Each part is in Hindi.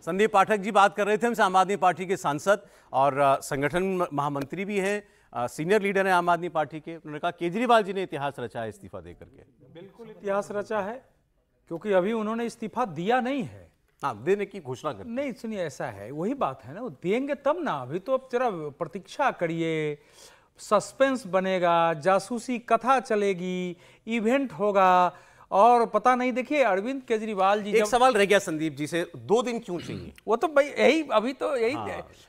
संदीप पाठक जी बात कर रहे थे हमसे, आम आदमी पार्टी के सांसद और संगठन महामंत्री भी हैं, सीनियर लीडर हैं आम आदमी पार्टी के। उन्होंने कहा केजरीवाल जी ने इतिहास रचा है इस्तीफा देकर के। बिल्कुल इतिहास रचा है, क्योंकि अभी उन्होंने इस्तीफा दिया नहीं है। हाँ, देने की घोषणा कर नहीं, सुनिए, ऐसा है, वही बात है ना, वो देंगे तब ना। अभी तो अब जरा प्रतीक्षा करिए, सस्पेंस बनेगा, जासूसी कथा चलेगी, इवेंट होगा, और पता नहीं। देखिए अरविंद केजरीवाल जी, एक सवाल रह गया संदीप जी से, 2 दिन क्यों चाहिए? वो तो भाई यही, अभी तो यही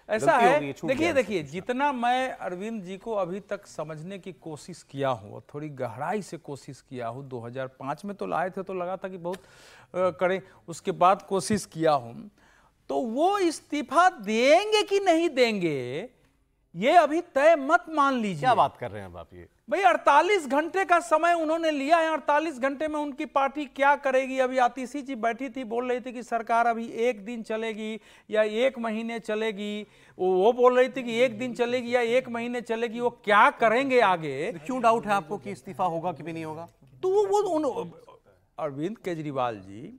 ऐसा है। देखिए जितना मैं अरविंद जी को अभी तक समझने की कोशिश किया हूँ, थोड़ी गहराई से कोशिश किया हूँ, 2005 में तो लाए थे तो लगा था कि बहुत करें, उसके बाद कोशिश किया हूँ, तो वो इस्तीफा देंगे कि नहीं देंगे ये अभी तय मत मान लीजिए। क्या बात कर रहे हैं आप? ये भाई 48 घंटे का समय उन्होंने लिया है, 48 घंटे में उनकी पार्टी क्या करेगी? अभी आतिशी जी बैठी थी, बोल रही थी कि सरकार अभी 1 दिन चलेगी या 1 महीने चलेगी। वो बोल रही थी कि 1 दिन चलेगी या 1 महीने चलेगी, वो क्या करेंगे आगे? तो क्यों डाउट है आपको कि इस्तीफा होगा कि भी नहीं होगा? तो अरविंद केजरीवाल जी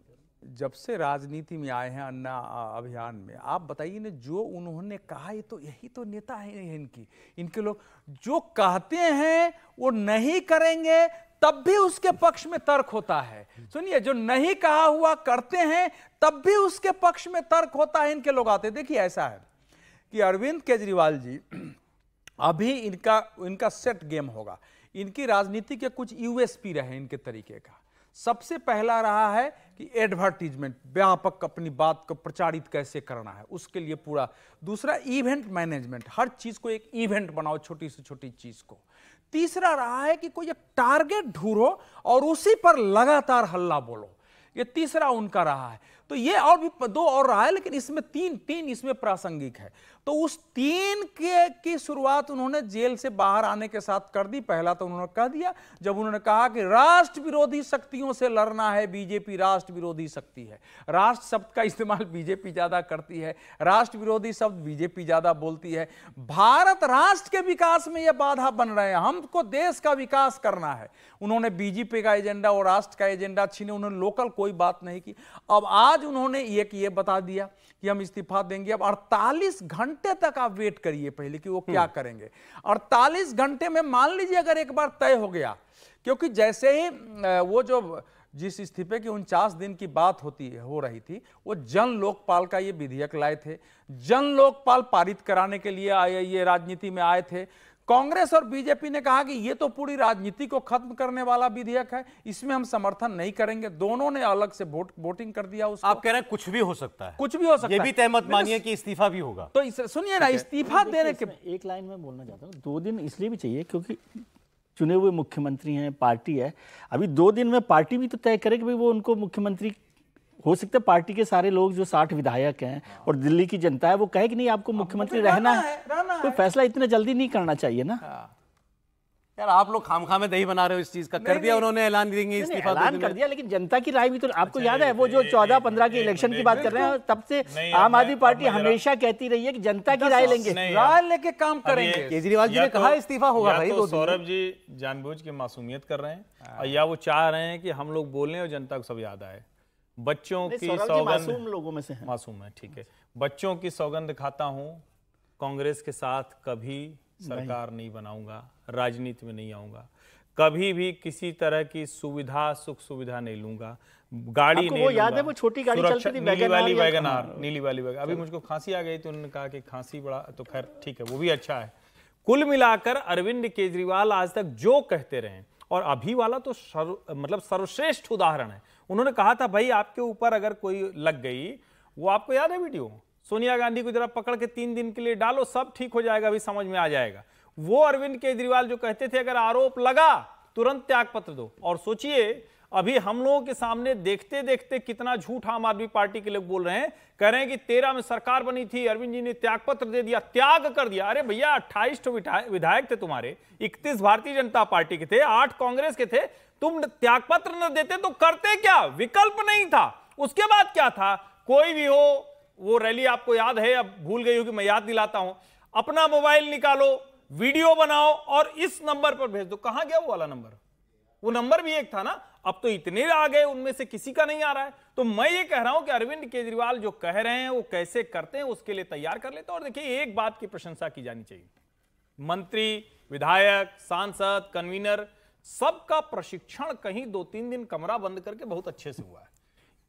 जब से राजनीति में आए हैं अन्ना अभियान में, आप बताइए ना, जो उन्होंने कहा, ये तो यही तो नेता है इनके लोग, जो कहते हैं वो नहीं करेंगे तब भी उसके पक्ष में तर्क होता है। सुनिए, जो नहीं कहा हुआ करते हैं तब भी उसके पक्ष में तर्क होता है, इनके लोग आते। देखिए ऐसा है कि अरविंद केजरीवाल जी, अभी इनका सेट गेम होगा। इनकी राजनीति के कुछ यूएसपी रहे इनके तरीके का। सबसे पहला रहा है कि एडवर्टीजमेंट, व्यापक अपनी बात को प्रचारित कैसे करना है, उसके लिए पूरा। दूसरा इवेंट मैनेजमेंट, हर चीज को एक इवेंट बनाओ, छोटी से छोटी चीज को। तीसरा रहा है कि कोई एक टारगेट ढूंढो और उसी पर लगातार हल्ला बोलो। ये तीसरा उनका रहा है। तो ये और भी 2 और रहा है, लेकिन इसमें तीन इसमें प्रासंगिक है। तो उस 3 की शुरुआत उन्होंने जेल से बाहर आने के साथ कर दी। पहला तो उन्होंने कह दिया जब उन्होंने कहा कि राष्ट्र विरोधी शक्तियों से लड़ना है, बीजेपी राष्ट्र विरोधी शक्ति है। राष्ट्र शब्द का इस्तेमाल बीजेपी ज्यादा करती है, राष्ट्र विरोधी शब्द बीजेपी ज्यादा बोलती है। भारत राष्ट्र के विकास में यह बाधा बन रहे हैं, हमको देश का विकास करना है। उन्होंने बीजेपी का एजेंडा और राष्ट्र का एजेंडा छीने, उन्होंने लोकल कोई बात नहीं की। अब आज उन्होंने ये बता दिया कि हम इस्तीफा देंगे। अब 48 घंटे तक आप वेट करिए पहले कि वो क्या करेंगे। 48 घंटे में मान लीजिए अगर एक बार तय हो गया, क्योंकि जैसे ही वो जो जिस इस्तीफे की 49 दिन की बात हो रही थी, वो जन लोकपाल का ये विधेयक लाए थे। जन लोकपाल पारित कराने के लिए ये राजनीति में आए थे। कांग्रेस और बीजेपी ने कहा कि ये तो पूरी राजनीति को खत्म करने वाला विधेयक है, इसमें हम समर्थन नहीं करेंगे। दोनों ने अलग से वोटिंग कर दिया उसको। आप कह रहे हैं कुछ भी हो सकता है? कुछ भी हो सकता है, ये भी तय मत मानिए कि इस्तीफा भी होगा। तो सुनिए ना, इस्तीफा देने के एक लाइन में बोलना चाहता हूँ, 2 दिन इसलिए भी चाहिए क्योंकि चुने हुए मुख्यमंत्री हैं, पार्टी है। अभी 2 दिन में पार्टी भी तो तय करे कि भाई वो उनको मुख्यमंत्री, हो सकता है पार्टी के सारे लोग जो 60 विधायक हैं और दिल्ली की जनता है वो कहे कि नहीं आपको मुख्यमंत्री रहना है। कोई फैसला इतना जल्दी नहीं करना चाहिए ना। यार आप लोग खामखा में दही बना रहे हो इस चीज का। कर दिया उन्होंने, ऐलान देंगे इस्तीफा, ऐलान कर दिया, लेकिन जनता की राय भी तो आपको याद है, वो जो 14-15 के इलेक्शन की बात कर रहे हैं, तब से आम आदमी पार्टी हमेशा कहती रही है कि जनता की राय लेंगे, राय लेके काम करेंगे। केजरीवाल जी ने कहा इस्तीफा होगा भाई। तो सौरभ जी जानबूझ के मासूमियत कर रहे हैं, और या वो चाह रहे हैं कि हम लोग बोलें और जनता को सब याद आए। बच्चों की सौगंध, मासूम लोगों में से हैं। मासूम है, ठीक है। बच्चों की सौगंध खाता हूं, कांग्रेस के साथ कभी सरकार नहीं बनाऊंगा, राजनीति में नहीं आऊंगा, कभी भी किसी तरह की सुख सुविधा नहीं लूंगा, गाड़ी नहीं लूंगा। वो याद है वो छोटी गाड़ी चलती थी, नीली वाली वैगन। अभी मुझको खांसी आ गई तो उन्होंने कहा कि खांसी बड़ा, तो खैर ठीक है, वो भी अच्छा है। कुल मिलाकर अरविंद केजरीवाल आज तक जो कहते रहे, और अभी वाला तो मतलब सर्वश्रेष्ठ उदाहरण है। उन्होंने कहा था भाई आपके ऊपर अगर कोई लग गई, वो आपको याद है वीडियो, सोनिया गांधी को जरा पकड़ के 3 दिन के लिए डालो, सब ठीक हो जाएगा, अभी समझ में आ जाएगा। वो अरविंद केजरीवाल जो कहते थे अगर आरोप लगा तुरंत त्यागपत्र दो। और सोचिए अभी हम लोगों के सामने देखते देखते कितना झूठ आम आदमी पार्टी के लोग बोल रहे हैं। कह रहे हैं कि 13 में सरकार बनी थी, अरविंद जी ने त्यागपत्र दे दिया, त्याग कर दिया। अरे भैया 28 विधायक थे तुम्हारे, 31 भारतीय जनता पार्टी के थे, 8 कांग्रेस के थे। तुम त्यागपत्र न देते तो करते क्या? विकल्प नहीं था। उसके बाद क्या था? कोई भी हो, वो रैली आपको याद है, अब भूल गई हो कि मैं याद दिलाता हूं। अपना मोबाइल निकालो, वीडियो बनाओ और इस नंबर पर भेज दो। कहां गया वो वाला नंबर? वो नंबर भी एक था ना, अब तो इतने आ गए, उनमें से किसी का नहीं आ रहा है। तो मैं ये कह रहा हूं कि अरविंद केजरीवाल जो कह रहे हैं वो कैसे करते हैं उसके लिए तैयार कर लेते हैं। और देखिए, एक बात की प्रशंसा की जानी चाहिए, मंत्री, विधायक, सांसद, कन्वीनर, सबका प्रशिक्षण कहीं 2-3 दिन कमरा बंद करके बहुत अच्छे से हुआ है।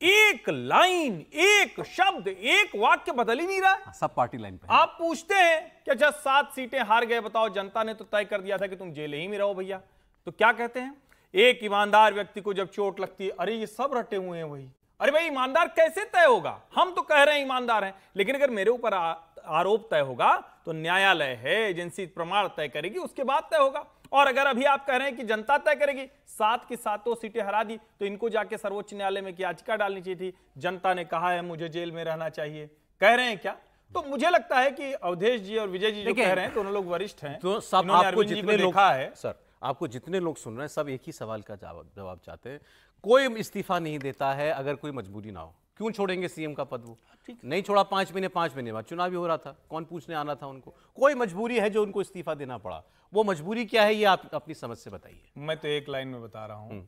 एक लाइन, एक शब्द, एक वाक्य बदल ही नहीं रहा है। सब पार्टी लाइन पे। आप पूछते हैं कि अच्छा 7 सीटें हार गए, बताओ जनता ने तो तय कर दिया था कि तुम जेल ही में रहो भैया। तो क्या कहते हैं, एक ईमानदार व्यक्ति को जब चोट लगती है, अरे ये सब रटे हुए हैं वही। अरे भाई, ईमानदार कैसे तय होगा? हम तो कह रहे हैं ईमानदार हैं, लेकिन अगर मेरे ऊपर आरोप तय होगा तो न्यायालय है, एजेंसी प्रमाण तय करेगी, उसके बाद तय होगा। और अगर अभी आप कह रहे हैं कि जनता तय करेगी, 7 की 7 सीटें हरा दी, तो इनको जाके सर्वोच्च न्यायालय में याचिका डालनी चाहिए थी, जनता ने कहा है मुझे जेल में रहना चाहिए। कह रहे हैं क्या? तो मुझे लगता है कि अवधेश जी और विजय जी जो कह रहे हैं, दोनों लोग वरिष्ठ हैं, तो सब इन्होंने आपको अरविंद जी को जितने लोग देखा है। सर, आपको जितने लोग सुन रहे हैं सब एक ही सवाल का जवाब चाहते हैं। कोई इस्तीफा नहीं देता है अगर कोई मजबूरी ना हो। क्यों छोड़ेंगे सीएम का पद? वो नहीं छोड़ा, 5 महीने बाद चुनाव भी हो रहा था, कौन पूछने आना था उनको? कोई मजबूरी है जो उनको इस्तीफा देना पड़ा। वो मजबूरी क्या है, ये आप अपनी समझ से बताइए। मैं तो एक लाइन में बता रहा हूं,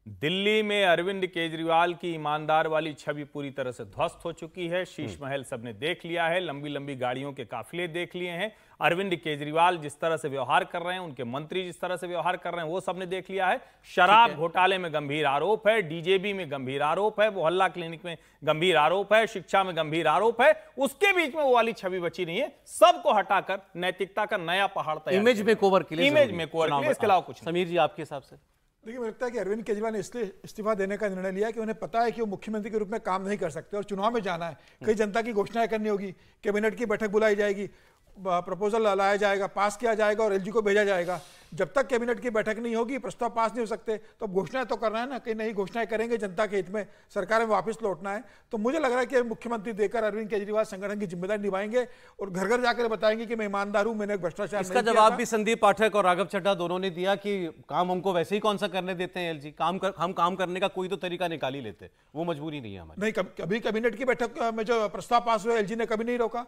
दिल्ली में अरविंद केजरीवाल की ईमानदार वाली छवि पूरी तरह से ध्वस्त हो चुकी है। शीश महल सबने देख लिया है, लंबी लंबी गाड़ियों के काफिले देख लिए हैं। अरविंद केजरीवाल जिस तरह से व्यवहार कर रहे हैं, उनके मंत्री जिस तरह से व्यवहार कर रहे हैं, वो सबने देख लिया है। शराब घोटाले में गंभीर आरोप है, डीजेबी में गंभीर आरोप है, मोहल्ला क्लिनिक में गंभीर आरोप है, शिक्षा में गंभीर आरोप है। उसके बीच में वो वाली छवि बची नहीं है। सबको हटाकर नैतिकता का नया पहाड़ तैयार, इमेज मेकओवर के लिए, इमेज मेकओवर के लिए, इसके अलावा कुछ नहीं। समीर जी, आपके हिसाब से? देखिए, मुझे लगता है कि अरविंद केजरीवाल ने इसलिए इस्तीफा देने का निर्णय लिया कि उन्हें पता है कि वो मुख्यमंत्री के रूप में काम नहीं कर सकते और चुनाव में जाना है। कई जनता की घोषणाएं करनी होगी, कैबिनेट की बैठक बुलाई जाएगी, प्रपोजल लाया जाएगा, पास किया जाएगा और एलजी को भेजा जाएगा। जब तक कैबिनेट की बैठक नहीं होगी, प्रस्ताव पास नहीं हो सकते। तो अब घोषणाएं तो करना है ना, कहीं नई घोषणाएं करेंगे, जनता के हित में सरकार में वापस लौटना है। तो मुझे लग रहा है कि मुख्यमंत्री देकर अरविंद केजरीवाल संगठन की जिम्मेदारी निभाएंगे और घर घर जाकर बताएंगे कि मैं ईमानदार हूं, मैंने भ्रष्टाचार इसका जवाब भी संदीप पाठक और राघव चड्ढा दोनों ने दिया कि काम हमको वैसे ही कौन सा करने देते हैं एलजी, हम काम करने का कोई तो तरीका निकाल ही लेते, वो मजबूरी नहीं है हमारी। नहीं, कभी कैबिनेट की बैठक में जो प्रस्ताव पास हुए, एलजी ने कभी नहीं रोका।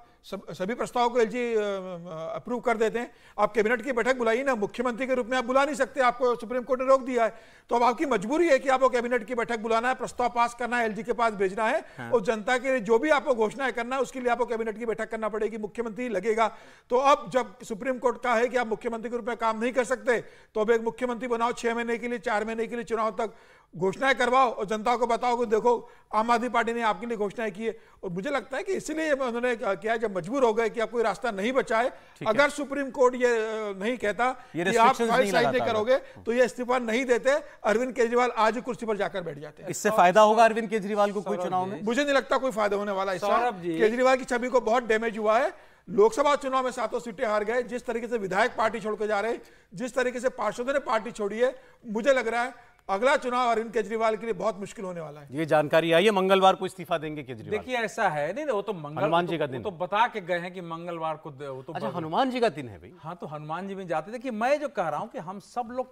सभी प्रस्तावों को एलजी अप्रूव कर देते हैं। आप कैबिनेट की बैठक बुलाइए ना, मुख्यमंत्री के रूप में आप बुला नहीं सकते, आपको सुप्रीम कोर्ट ने रोक दिया है। तो अब आपकी मजबूरी है कि आपको कैबिनेट की बैठक बुलाना है, प्रस्ताव पास करना है, एलजी के पास भेजना है। हाँ। और जनता के लिए जो भी आपको घोषणाएं करना है उसके लिए आपको कैबिनेट की बैठक करना पड़ेगी, मुख्यमंत्री लगेगा। तो अब जब सुप्रीम कोर्ट का है कि आप मुख्यमंत्री के रूप में काम नहीं कर सकते, तो अब एक मुख्यमंत्री बनाओ 6 महीने के लिए, 4 महीने के लिए, चुनाव तक घोषणाएं करवाओ और जनता को बताओ कि देखो आम आदमी पार्टी ने आपके लिए घोषणाएं की है। और मुझे लगता है कि इसीलिए उन्होंने किया, जब मजबूर हो गए कि अब कोई रास्ता नहीं बचा है, अगर सुप्रीम कोर्ट ये नहीं कहता कि आप फाइल साइन नहीं करोगे तो ये इस्तीफा नहीं देते, अरविंद केजरीवाल आज ही कुर्सी पर जाकर बैठ जाते हैं। इससे फायदा होगा अरविंद केजरीवाल को कोई चुनाव में? मुझे नहीं लगता कोई फायदा होने वाला। इससे केजरीवाल की छवि को बहुत डैमेज हुआ है। लोकसभा चुनाव में 7 सीटें हार गए, जिस तरीके से विधायक पार्टी छोड़ के जा रहे हैं, जिस तरीके से पार्षदों ने पार्टी छोड़ी है, मुझे लग रहा है अगला चुनाव अरविंद केजरीवाल के लिए बहुत मुश्किल होने वाला है। ये जानकारी आई है, मंगलवार को इस्तीफा देंगे केजरीवाल। देखिए, ऐसा है नहीं, वो तो हनुमान जी का दिन, तो बता के गए हैं कि मंगलवार को, वो तो अच्छा हनुमान जी का दिन है भाई। हाँ, तो हनुमान जी में जाते। देखिए, मैं जो कह रहा हूं कि हम सब लोग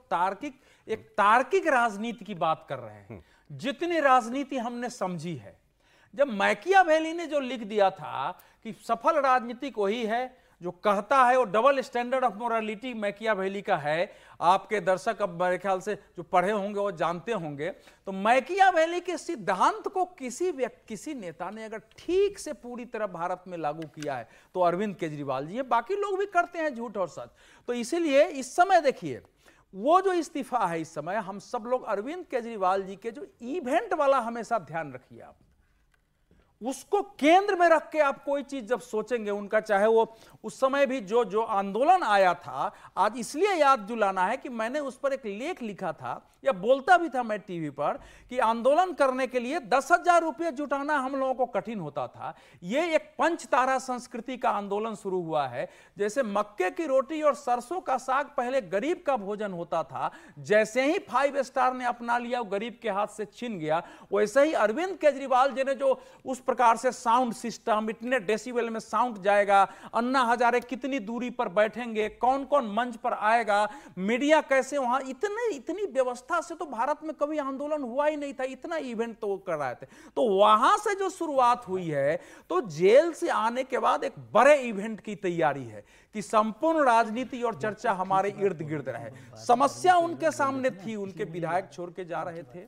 एक तार्किक राजनीति की बात कर रहे हैं। जितनी राजनीति हमने समझी है, जब मैकियावेली ने जो लिख दिया था कि सफल राजनीतिक वही है जो कहता है, और double standard of morality Machiavelli का है। आपके दर्शक अब मेरे ख्याल से जो पढ़े होंगे वो जानते होंगे। तो मैकियावेली के सिद्धांत को किसी नेता ने अगर ठीक से पूरी तरह भारत में लागू किया है तो अरविंद केजरीवाल जी है। बाकी लोग भी करते हैं झूठ और सच। तो इसीलिए इस समय देखिए, वो जो इस्तीफा है इस समय, हम सब लोग अरविंद केजरीवाल जी के जो इवेंट वाला हमेशा ध्यान रखिए आप, उसको केंद्र में रख के आप कोई चीज जब सोचेंगे उनका, चाहे वो उस समय भी जो आंदोलन आया था, आज इसलिए याद दिलाना है कि मैंने उस पर एक लेख लिखा था या बोलता भी था मैं टीवी पर कि आंदोलन करने के लिए 10,000 रुपये जुटाना हम लोगों को कठिन होता था। ये एक पंचतारा संस्कृति का आंदोलन शुरू हुआ है। जैसे मक्के की रोटी और सरसों का साग पहले गरीब का भोजन होता था, जैसे ही 5 स्टार ने अपना लिया, गरीब के हाथ से छिन गया, वैसे ही अरविंद केजरीवाल जी ने जो उस प्रकार से साउंड सिस्टम, इतने डेसिबल में साउंड जाएगा, अन्ना हजारे कितनी दूरी पर बैठेंगे, कौन कौन मंच पर आएगा, मीडिया कैसे वहां, इतनी व्यवस्था से तो भारत में कभी आंदोलन हुआ ही नहीं था। इतना इवेंट तो वो कर रहे थे। तो वहां से जो शुरुआत हुई है, तो जेल से आने के बाद एक बड़े इवेंट की तैयारी है कि संपूर्ण राजनीति और चर्चा हमारे इर्द गिर्द रहे। समस्या उनके सामने थी, उनके विधायक छोड़ के जा रहे थे,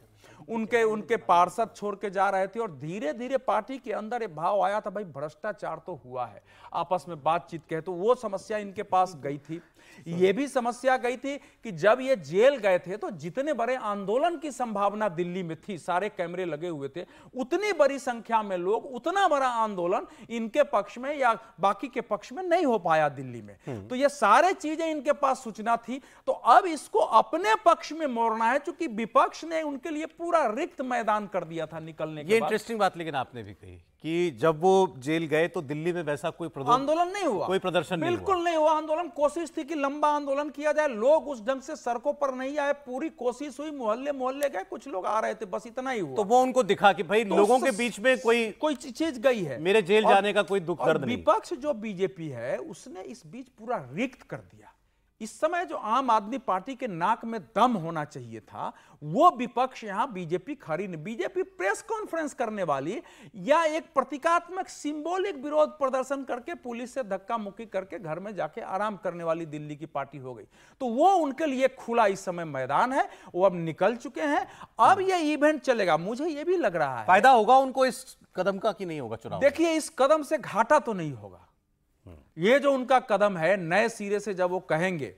उनके पार्षद छोड़ के जा रहे थे, और धीरे धीरे पार्टी के अंदर एक भाव आया था, भाई भ्रष्टाचार तो हुआ है, आपस में बातचीत कहे, तो वो समस्या इनके पास गई थी। ये भी समस्या गई थी कि जब ये जेल गए थे तो जितने बड़े आंदोलन की संभावना दिल्ली में थी, सारे कैमरे लगे हुए थे, उतनी बड़ी संख्या में लोग, उतना बड़ा आंदोलन इनके पक्ष में या बाकी के पक्ष में नहीं हो पाया दिल्ली में। तो ये सारे चीजें इनके पास सूचना थी। तो अब इसको अपने पक्ष में मोड़ना है, क्योंकि विपक्ष ने उनके लिए पूरा रिक्त मैदान कर दिया था निकलने के बाद। ये इंटरेस्टिंग बात लेकिन आपने भी कही कि जब वो जेल गए तो दिल्ली में वैसा कोई आंदोलन नहीं हुआ, कोई प्रदर्शन नहीं हुआ। बिल्कुल नहीं हुआ आंदोलन। कोशिश थी कि लंबा आंदोलन किया जाए, लोग उस ढंग से सड़कों पर नहीं आए, पूरी कोशिश हुई, मोहल्ले मोहल्ले गए, कुछ लोग आ रहे थे, बस इतना ही हुआ। तो वो उनको दिखा कि भाई तो लोगों के बीच में कोई चीज गई है, मेरे जेल जाने का कोई दुख दर्द नहीं। विपक्ष जो बीजेपी है उसने इस बीच पूरा रिक्त कर दिया। इस समय जो आम आदमी पार्टी के नाक में दम होना चाहिए था, वो विपक्ष यहां बीजेपी खड़ी नहीं। बीजेपी प्रेस कॉन्फ्रेंस करने वाली या एक प्रतीकात्मक सिंबॉलिक विरोध प्रदर्शन करके पुलिस से धक्का मुक्की करके घर में जाके आराम करने वाली दिल्ली की पार्टी हो गई। तो वो उनके लिए खुला इस समय मैदान है, वो अब निकल चुके हैं। अब ये इवेंट चलेगा, मुझे ये भी लग रहा है फायदा होगा उनको इस कदम का कि नहीं होगा चुनाव? देखिए, इस कदम से घाटा तो नहीं होगा। ये जो उनका कदम है, नए सिरे से जब वो कहेंगे,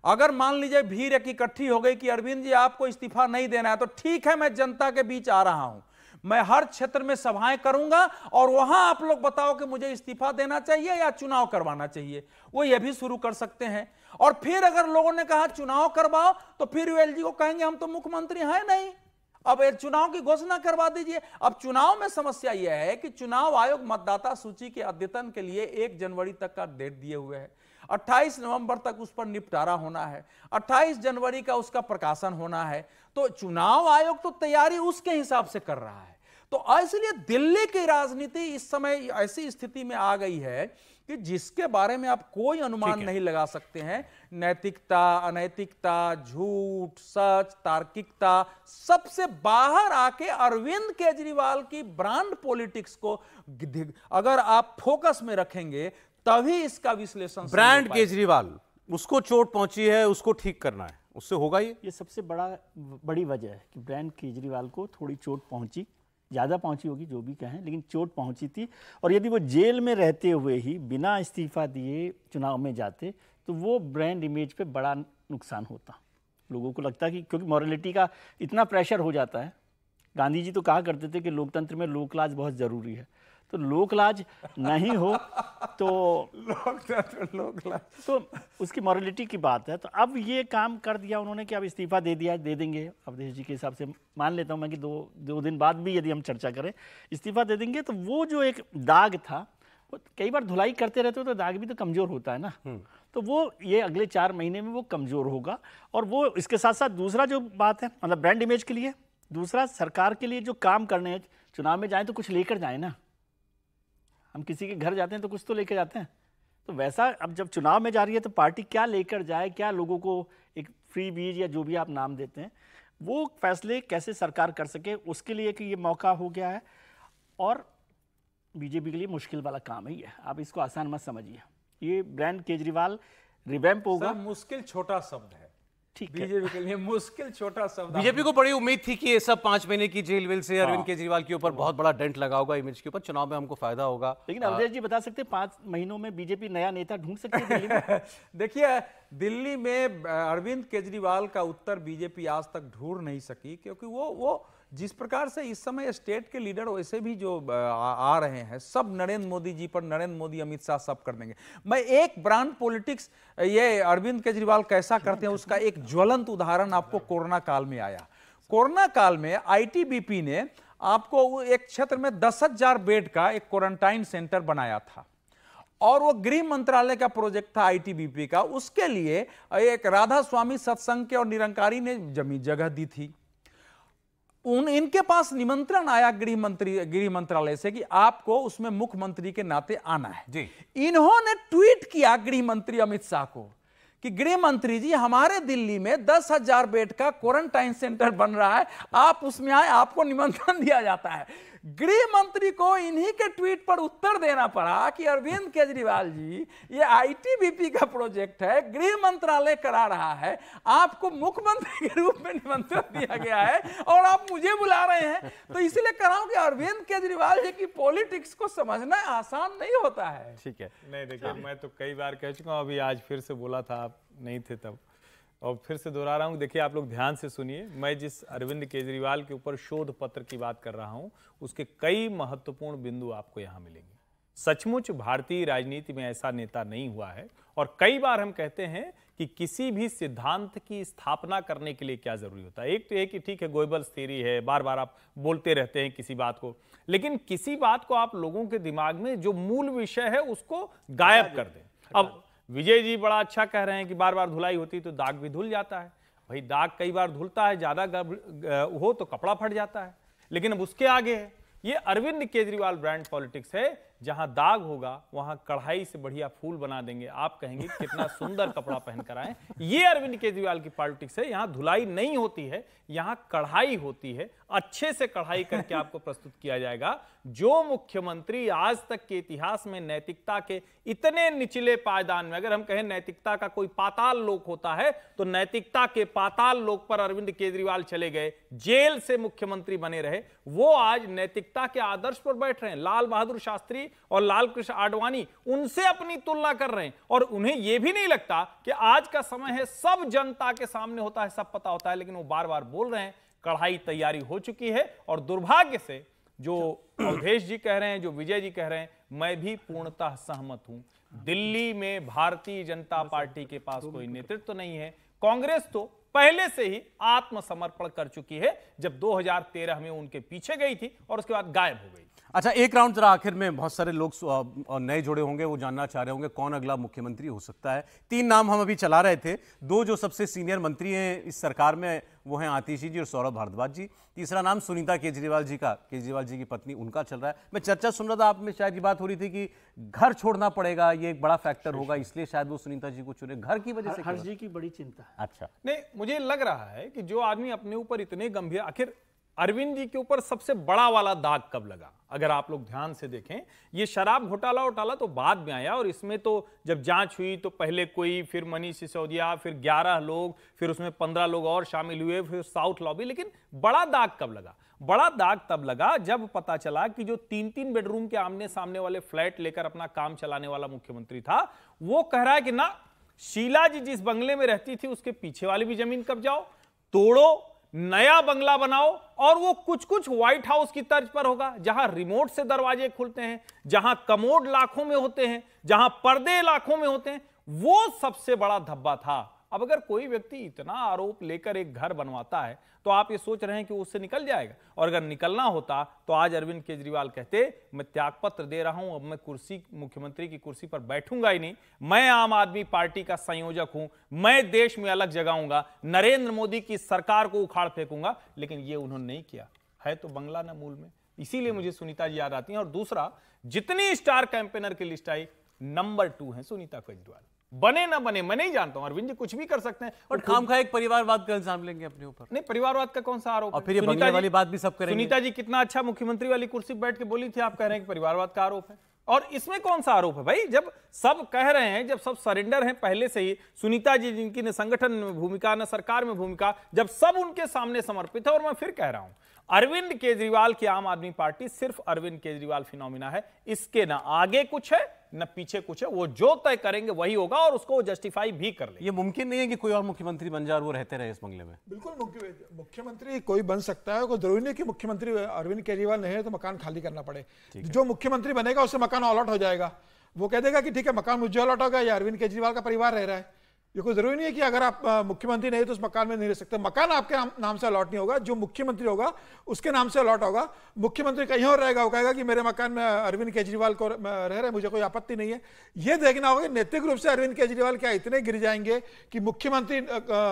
अगर मान लीजिए भीड़ एक इकट्ठी हो गई कि अरविंद जी आपको इस्तीफा नहीं देना है, तो ठीक है, मैं जनता के बीच आ रहा हूं, मैं हर क्षेत्र में सभाएं करूंगा और वहां आप लोग बताओ कि मुझे इस्तीफा देना चाहिए या चुनाव करवाना चाहिए। वो ये भी शुरू कर सकते हैं। और फिर अगर लोगों ने कहा चुनाव करवाओ, तो फिर एलजी को कहेंगे हम तो मुख्यमंत्री हैं नहीं, अब चुनाव की घोषणा करवा दीजिए। अब चुनाव में समस्या यह है कि चुनाव आयोग मतदाता सूची के अद्यतन के लिए 1 जनवरी तक का डेट दिए हुए है। 28 नवंबर तक उस पर निपटारा होना है, 28 जनवरी का उसका प्रकाशन होना है। तो चुनाव आयोग तो तैयारी उसके हिसाब से कर रहा है। तो इसलिए दिल्ली की राजनीति इस समय ऐसी स्थिति में आ गई है कि जिसके बारे में आप कोई अनुमान नहीं लगा सकते हैं। नैतिकता, अनैतिकता, झूठ, सच, तार्किकता, सबसे बाहर आके अरविंद केजरीवाल की ब्रांड पॉलिटिक्स को अगर आप फोकस में रखेंगे तभी इसका विश्लेषण। ब्रांड केजरीवाल, उसको चोट पहुंची है, उसको ठीक करना है, उससे होगा ये सबसे बड़ी वजह है कि ब्रांड केजरीवाल को थोड़ी चोट पहुंची, ज़्यादा पहुंची होगी जो भी कहें, लेकिन चोट पहुंची थी। और यदि वो जेल में रहते हुए ही बिना इस्तीफा दिए चुनाव में जाते तो वो ब्रांड इमेज पे बड़ा नुकसान होता। लोगों को लगता कि क्योंकि मॉरलिटी का इतना प्रेशर हो जाता है। गांधी जी तो कहा करते थे कि लोकतंत्र में लोकलाज बहुत ज़रूरी है, तो लोकलाज नहीं हो तो लोकलाज तो उसकी मॉरलिटी की बात है। तो अब ये काम कर दिया उन्होंने कि अब इस्तीफा दे दिया, दे देंगे अवधेश जी के हिसाब से। मान लेता हूँ मैं कि दो दिन बाद भी यदि हम चर्चा करें इस्तीफा दे देंगे, तो वो जो एक दाग था, वो कई बार धुलाई करते रहते हो तो दाग भी तो कमज़ोर होता है ना, तो वो ये अगले 4 महीने में वो कमज़ोर होगा। और वो इसके साथ साथ दूसरा जो बात है, मतलब ब्रांड इमेज के लिए, दूसरा सरकार के लिए जो काम करने हैं, चुनाव में जाएँ तो कुछ लेकर जाए ना। हम किसी के घर जाते हैं तो कुछ तो लेकर जाते हैं, तो वैसा अब जब चुनाव में जा रही है तो पार्टी क्या लेकर जाए, क्या लोगों को एक फ्री बीज या जो भी आप नाम देते हैं, वो फैसले कैसे सरकार कर सके, उसके लिए कि ये मौका हो गया है। और बीजेपी के लिए मुश्किल वाला काम है ये, आप इसको आसान मत समझिए। ये ब्रांड केजरीवाल रिवैम्प होगा। मुश्किल छोटा शब्द है, ठीक है, बीजेपी के लिए मुश्किल छोटा शब्द। बीजेपी को बड़ी उम्मीद थी कि ये सब 5 महीने की जेल वेल से अरविंद केजरीवाल के ऊपर बहुत बड़ा डेंट लगा होगा, इमेज के ऊपर, चुनाव में हमको फायदा होगा। लेकिन अवधेश जी बता सकते हैं 5 महीनों में बीजेपी नया नेता ढूंढ सकती है दिल्ली में? देखिए, दिल्ली में अरविंद केजरीवाल का उत्तर बीजेपी आज तक ढूंढ नहीं सकी, क्योंकि वो जिस प्रकार से इस समय स्टेट के लीडर वैसे भी जो आ रहे हैं, सब नरेंद्र मोदी जी पर, नरेंद्र मोदी, अमित शाह सब कर देंगे। मैं एक ब्रांड पॉलिटिक्स ये अरविंद केजरीवाल कैसा करते हैं उसका एक ज्वलंत उदाहरण आपको कोरोना काल में आया। कोरोना काल में आईटीबीपी ने आपको एक क्षेत्र में 10,000 बेड का एक क्वारंटाइन सेंटर बनाया था, और वो गृह मंत्रालय का प्रोजेक्ट था आईटीबीपी का। उसके लिए एक राधा स्वामी सत्संग के और निरंकारी ने जमीन जगह दी थी। इनके पास निमंत्रण आया गृह मंत्रालय से कि आपको उसमें मुख्यमंत्री के नाते आना है जी। इन्होंने ट्वीट किया गृह मंत्री अमित शाह को कि गृह मंत्री जी, हमारे दिल्ली में 10,000 बेड का क्वारंटाइन सेंटर बन रहा है, आप उसमें आए, आपको निमंत्रण दिया जाता है। गृह मंत्री को इन्हीं के ट्वीट पर उत्तर देना पड़ा कि अरविंद केजरीवाल जी, ये आईटीबीपी का प्रोजेक्ट है, गृह मंत्रालय करा रहा है, आपको मुख्यमंत्री के रूप में निमंत्रण दिया गया है और आप मुझे बुला रहे हैं। तो इसलिए कह रहा हूं कि अरविंद केजरीवाल जी की पॉलिटिक्स को समझना आसान नहीं होता है। ठीक है। नहीं देखिए, मैं तो कई बार कह चुका हूँ, अभी आज फिर से बोला था, आप नहीं थे तब, और फिर से दोहरा रहा हूं। देखिए, आप लोग ध्यान से सुनिए, मैं जिस अरविंद केजरीवाल के ऊपर शोध पत्र की बात कर रहा हूं, उसके कई महत्वपूर्ण बिंदु आपको यहां मिलेंगे। सचमुच भारतीय राजनीति में ऐसा नेता नहीं हुआ है। और कई बार हम कहते हैं कि किसी भी सिद्धांत की स्थापना करने के लिए क्या जरूरी होता है। एक तो ये कि ठीक है, गोएबल्स थ्योरी है, बार बार आप बोलते रहते हैं किसी बात को, लेकिन किसी बात को आप लोगों के दिमाग में जो मूल विषय है उसको गायब कर दें। अब विजय जी बड़ा अच्छा कह रहे हैं कि बार बार धुलाई होती तो दाग भी धुल जाता है। भाई, दाग कई बार धुलता है, ज्यादा हो तो कपड़ा फट जाता है, लेकिन अब उसके आगे है ये अरविंद केजरीवाल ब्रांड पॉलिटिक्स है। जहां दाग होगा वहां कढ़ाई से बढ़िया फूल बना देंगे, आप कहेंगे कितना सुंदर कपड़ा पहनकर आए। ये अरविंद केजरीवाल की पॉलिटिक्स है। यहां धुलाई नहीं होती है, यहां कढ़ाई होती है। अच्छे से कढ़ाई करके आपको प्रस्तुत किया जाएगा। जो मुख्यमंत्री आज तक के इतिहास में नैतिकता के इतने निचले पायदान में, अगर हम कहें नैतिकता का कोई पाताल लोक होता है तो नैतिकता के पाताल लोक पर अरविंद केजरीवाल चले गए, जेल से मुख्यमंत्री बने रहे, वो आज नैतिकता के आदर्श पर बैठ रहे हैं। लाल बहादुर शास्त्री और लाल कृष्ण आडवाणी उनसे अपनी तुलना कर रहे हैं, और उन्हें यह भी नहीं लगता कि आज का समय है सब जनता के सामने होता है, सब पता होता है, लेकिन वो बार बार बोल रहे हैं। कढ़ाई तैयारी हो चुकी है। और दुर्भाग्य से जो अवधेश जी कह रहे हैं, जो विजय जी कह रहे हैं, मैं भी पूर्णतः सहमत हूं। दिल्ली में भारतीय जनता पार्टी के पास कोई नेतृत्व नहीं है। कांग्रेस तो पहले से ही आत्मसमर्पण कर चुकी है, जब 2013 में उनके पीछे गई थी और उसके बाद गायब हो गई। अच्छा, एक राउंड जरा आखिर में, बहुत सारे लोग नए जुड़े होंगे, वो जानना चाह रहे होंगे कौन अगला मुख्यमंत्री हो सकता है। 3 नाम हम अभी चला रहे थे। 2 जो सबसे सीनियर मंत्री हैं इस सरकार में, वो हैं आतिशी जी और सौरभ भारद्वाज जी। तीसरा नाम सुनीता केजरीवाल जी का, केजरीवाल जी की पत्नी, उनका चल रहा है। मैं चर्चा सुन रहा था, आप में शायद ये बात हो रही थी कि घर छोड़ना पड़ेगा, ये एक बड़ा फैक्टर होगा, इसलिए शायद वो सुनीता जी को चुने। घर की वजह से हर्ष जी की बड़ी चिंता है। अच्छा, नहीं, मुझे लग रहा है कि जो आदमी अपने ऊपर इतने गंभीर, आखिर अरविंद जी के ऊपर सबसे बड़ा वाला दाग कब लगा? अगर आप लोग ध्यान से देखें, ये शराब घोटाला तो बाद में आया, और इसमें तो जब जांच हुई तो पहले कोई, फिर मनीष सिसोदिया, फिर 11 लोग, फिर उसमें 15 लोग और शामिल हुए, फिर साउथ लॉबी। लेकिन बड़ा दाग कब लगा? बड़ा दाग तब लगा जब पता चला कि जो 3-3 बेडरूम के आमने सामने वाले फ्लैट लेकर अपना काम चलाने वाला मुख्यमंत्री था, वो कह रहा है कि ना, शीला जी जिस बंगले में रहती थी उसके पीछे वाली भी जमीन कब्जाओ, तोड़ो, नया बंगला बनाओ, और वो कुछ व्हाइट हाउस की तर्ज पर होगा, जहां रिमोट से दरवाजे खुलते हैं, जहां कमोड लाखों में होते हैं, जहां पर्दे लाखों में होते हैं। वो सबसे बड़ा धब्बा था। अब अगर कोई व्यक्ति इतना आरोप लेकर एक घर बनवाता है तो आप ये सोच रहे हैं कि उससे निकल जाएगा, और अगर निकलना होता तो आज अरविंद केजरीवाल कहते, मैं त्यागपत्र दे रहा हूं, अब मैं मुख्यमंत्री की कुर्सी पर बैठूंगा ही नहीं, मैं आम आदमी पार्टी का संयोजक हूं, मैं देश में अलग जगाऊंगा, नरेंद्र मोदी की सरकार को उखाड़ फेंकूंगा। लेकिन ये उन्होंने नहीं किया है, तो बंगला ना मूल में। इसीलिए मुझे सुनीता जी याद आती हैं। और दूसरा, जितनी स्टार कैंपेनर की लिस्ट आई, नंबर 2 है सुनीता केजरीवाल। बने ना बने मैं नहीं जानता हूं, अरविंद जी कुछ भी कर सकते हैं, और खामखा एक परिवारवाद का इल्जाम लेंगे अपने ऊपर। नहीं, परिवारवाद का कौन सा आरोप और फिर ये बंगले वाली बात भी सब करेंगे। सुनीता जी कितना अच्छा मुख्यमंत्री वाली कुर्सी पर बैठ के बोली थी, आप कह रहे हैं कि परिवारवाद का आरोप है। और इसमें कौन सा आरोप है भाई? जब सब कह रहे हैं, जब सब सरेंडर हैं पहले से ही, सुनीता जी जिनकी न संगठन में भूमिका न सरकार में भूमिका, जब सब उनके सामने समर्पित है। और मैं फिर कह रहा हूं, अरविंद केजरीवाल की आम आदमी पार्टी सिर्फ अरविंद केजरीवाल फिनोमिना है, इसके ना आगे कुछ है न पीछे कुछ है। वो जो तय करेंगे वही होगा, और उसको जस्टिफाई भी कर ले। ये मुमकिन नहीं है कि कोई और मुख्यमंत्री बन जाए और वो रहते रहे इस बंगले में। बिल्कुल मुख्यमंत्री कोई बन सकता है, कोई जरूरी नहीं कि मुख्यमंत्री अरविंद केजरीवाल नहीं है तो मकान खाली करना पड़े। जो मुख्यमंत्री बनेगा उससे मकान अलॉट हो जाएगा। वो कह देगा कि ठीक है, मकान मुझे अलॉट होगा या अरविंद केजरीवाल का परिवार रह रहा है, ये कोई जरूरी नहीं है कि अगर आप मुख्यमंत्री नहीं तो उस मकान में नहीं रह सकते। मकान आपके नाम से अलॉट नहीं होगा, जो मुख्यमंत्री होगा उसके नाम से अलॉट होगा। मुख्यमंत्री कहीं और रहेगा, वो कहेगा कि मेरे मकान में अरविंद केजरीवाल को रह रहे, मुझे कोई आपत्ति नहीं है। ये देखना होगा नैतिक रूप से अरविंद केजरीवाल क्या इतने गिर जाएंगे कि मुख्यमंत्री